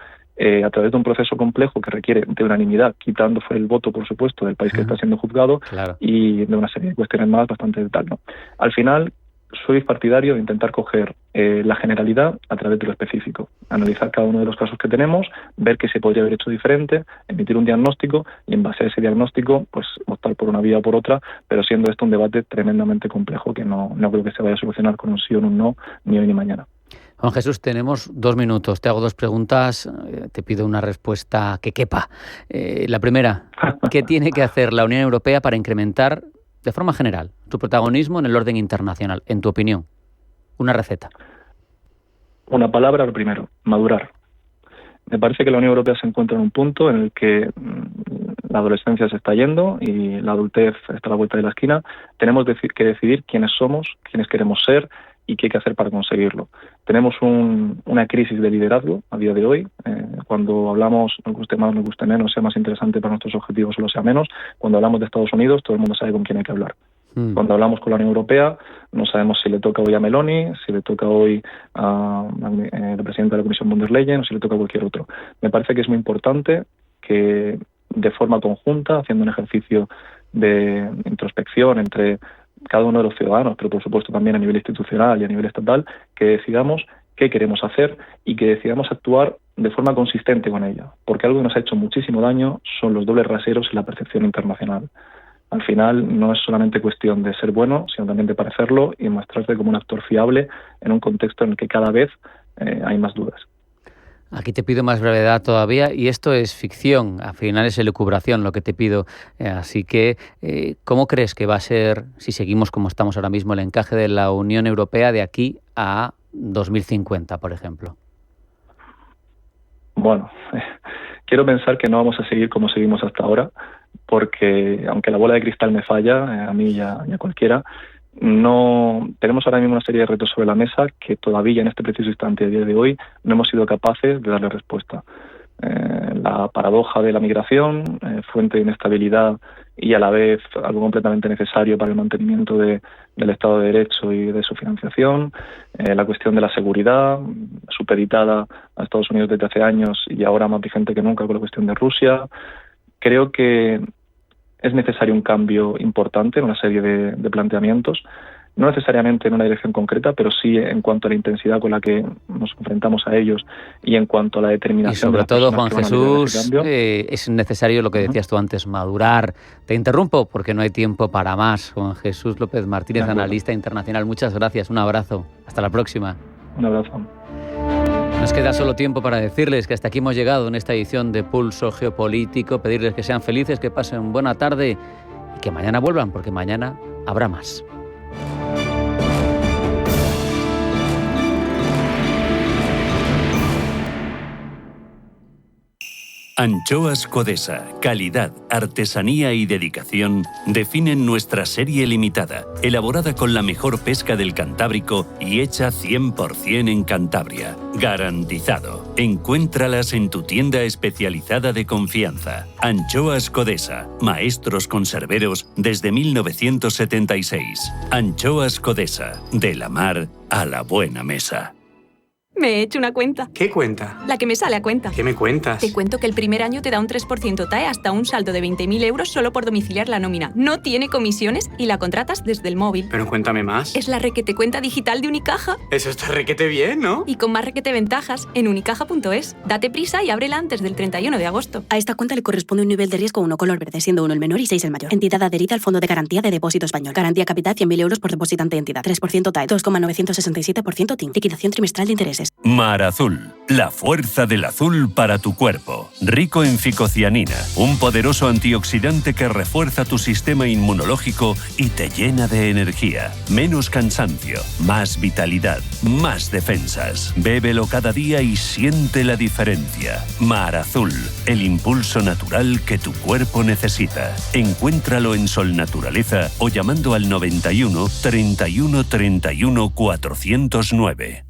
a través de un proceso complejo que requiere de unanimidad, quitando fuera el voto, por supuesto, del país que está siendo juzgado, y de una serie de cuestiones más bastante de tal, ¿no? Al final, soy partidario de intentar coger la generalidad a través de lo específico, analizar cada uno de los casos que tenemos, ver qué se podría haber hecho diferente, emitir un diagnóstico y en base a ese diagnóstico pues optar por una vía o por otra, pero siendo esto un debate tremendamente complejo que no creo que se vaya a solucionar con un sí o un no, ni hoy ni mañana. Juan Jesús, tenemos 2 minutos. Te hago 2 preguntas. Te pido una respuesta que quepa. La primera, ¿qué tiene que hacer la Unión Europea para incrementar, de forma general, su protagonismo en el orden internacional? En tu opinión, una receta. Una palabra, lo primero, madurar. Me parece que la Unión Europea se encuentra en un punto en el que la adolescencia se está yendo y la adultez está a la vuelta de la esquina. Tenemos que decidir quiénes somos, quiénes queremos ser y qué hay que hacer para conseguirlo. Tenemos una crisis de liderazgo a día de hoy. Cuando hablamos, nos guste más, nos guste menos, sea más interesante para nuestros objetivos o lo sea menos, cuando hablamos de Estados Unidos, todo el mundo sabe con quién hay que hablar. Cuando hablamos con la Unión Europea, no sabemos si le toca hoy a Meloni, si le toca hoy al presidente de la Comisión von der Leyen o si le toca a cualquier otro. Me parece que es muy importante que de forma conjunta, haciendo un ejercicio de introspección entre cada uno de los ciudadanos, pero por supuesto también a nivel institucional y a nivel estatal, que decidamos qué queremos hacer y que decidamos actuar de forma consistente con ella. Porque algo que nos ha hecho muchísimo daño son los dobles raseros en la percepción internacional. Al final no es solamente cuestión de ser bueno, sino también de parecerlo y mostrarse como un actor fiable en un contexto en el que cada vez hay más dudas. Aquí te pido más brevedad todavía, y esto es ficción, al final es elucubración lo que te pido. Así que, ¿cómo crees que va a ser, si seguimos como estamos ahora mismo, el encaje de la Unión Europea de aquí a 2050, por ejemplo? Bueno, quiero pensar que no vamos a seguir como seguimos hasta ahora, porque aunque la bola de cristal me falla, a mí y a cualquiera, no tenemos ahora mismo una serie de retos sobre la mesa que todavía en este preciso instante a día de hoy no hemos sido capaces de darle respuesta. La paradoja de la migración, fuente de inestabilidad y a la vez algo completamente necesario para el mantenimiento del Estado de Derecho y de su financiación, la cuestión de la seguridad, supeditada a Estados Unidos desde hace años y ahora más vigente que nunca con la cuestión de Rusia. Creo que es necesario un cambio importante en una serie de planteamientos, no necesariamente en una dirección concreta, pero sí en cuanto a la intensidad con la que nos enfrentamos a ellos y en cuanto a la determinación. Y sobre todo, Juan Jesús, es necesario lo que decías tú antes, madurar. Te interrumpo porque no hay tiempo para más. Juan Jesús López Martínez, analista internacional, muchas gracias, un abrazo, hasta la próxima. Un abrazo. Nos queda solo tiempo para decirles que hasta aquí hemos llegado en esta edición de Pulso Geopolítico, pedirles que sean felices, que pasen buena tarde y que mañana vuelvan, porque mañana habrá más. Anchoas Codesa, calidad, artesanía y dedicación definen nuestra serie limitada, elaborada con la mejor pesca del Cantábrico y hecha 100% en Cantabria. Garantizado. Encuéntralas en tu tienda especializada de confianza. Anchoas Codesa, maestros conserveros desde 1976. Anchoas Codesa, de la mar a la buena mesa. Me he hecho una cuenta. ¿Qué cuenta? La que me sale a cuenta. ¿Qué me cuentas? Te cuento que el primer año te da un 3% TAE hasta un saldo de 20.000 euros solo por domiciliar la nómina. No tiene comisiones y la contratas desde el móvil. Pero cuéntame más. Es la requete cuenta digital de Unicaja. Eso está requete bien, ¿no? Y con más requete ventajas en unicaja.es. Date prisa y ábrela antes del 31 de agosto. A esta cuenta le corresponde un nivel de riesgo 1 color verde, siendo 1 el menor y 6 el mayor. Entidad adherida al Fondo de Garantía de Depósito Español. Garantía capital 100.000 euros por depositante de entidad. 3% TAE, 2,967% TIN. Liquidación trimestral de intereses. Mar Azul, la fuerza del azul para tu cuerpo. Rico en ficocianina, un poderoso antioxidante que refuerza tu sistema inmunológico y te llena de energía. Menos cansancio, más vitalidad, más defensas. Bébelo cada día y siente la diferencia. Mar Azul, el impulso natural que tu cuerpo necesita. Encuéntralo en Sol Naturaleza o llamando al 91 31 31 409.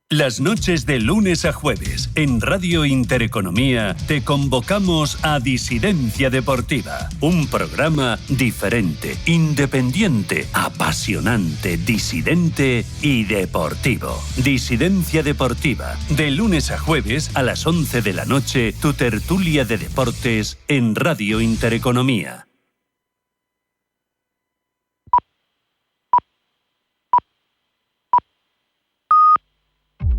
Las noches de lunes a jueves en Radio Intereconomía te convocamos a Disidencia Deportiva, un programa diferente, independiente, apasionante, disidente y deportivo. Disidencia Deportiva, de lunes a jueves a las 11 de la noche, tu tertulia de deportes en Radio Intereconomía.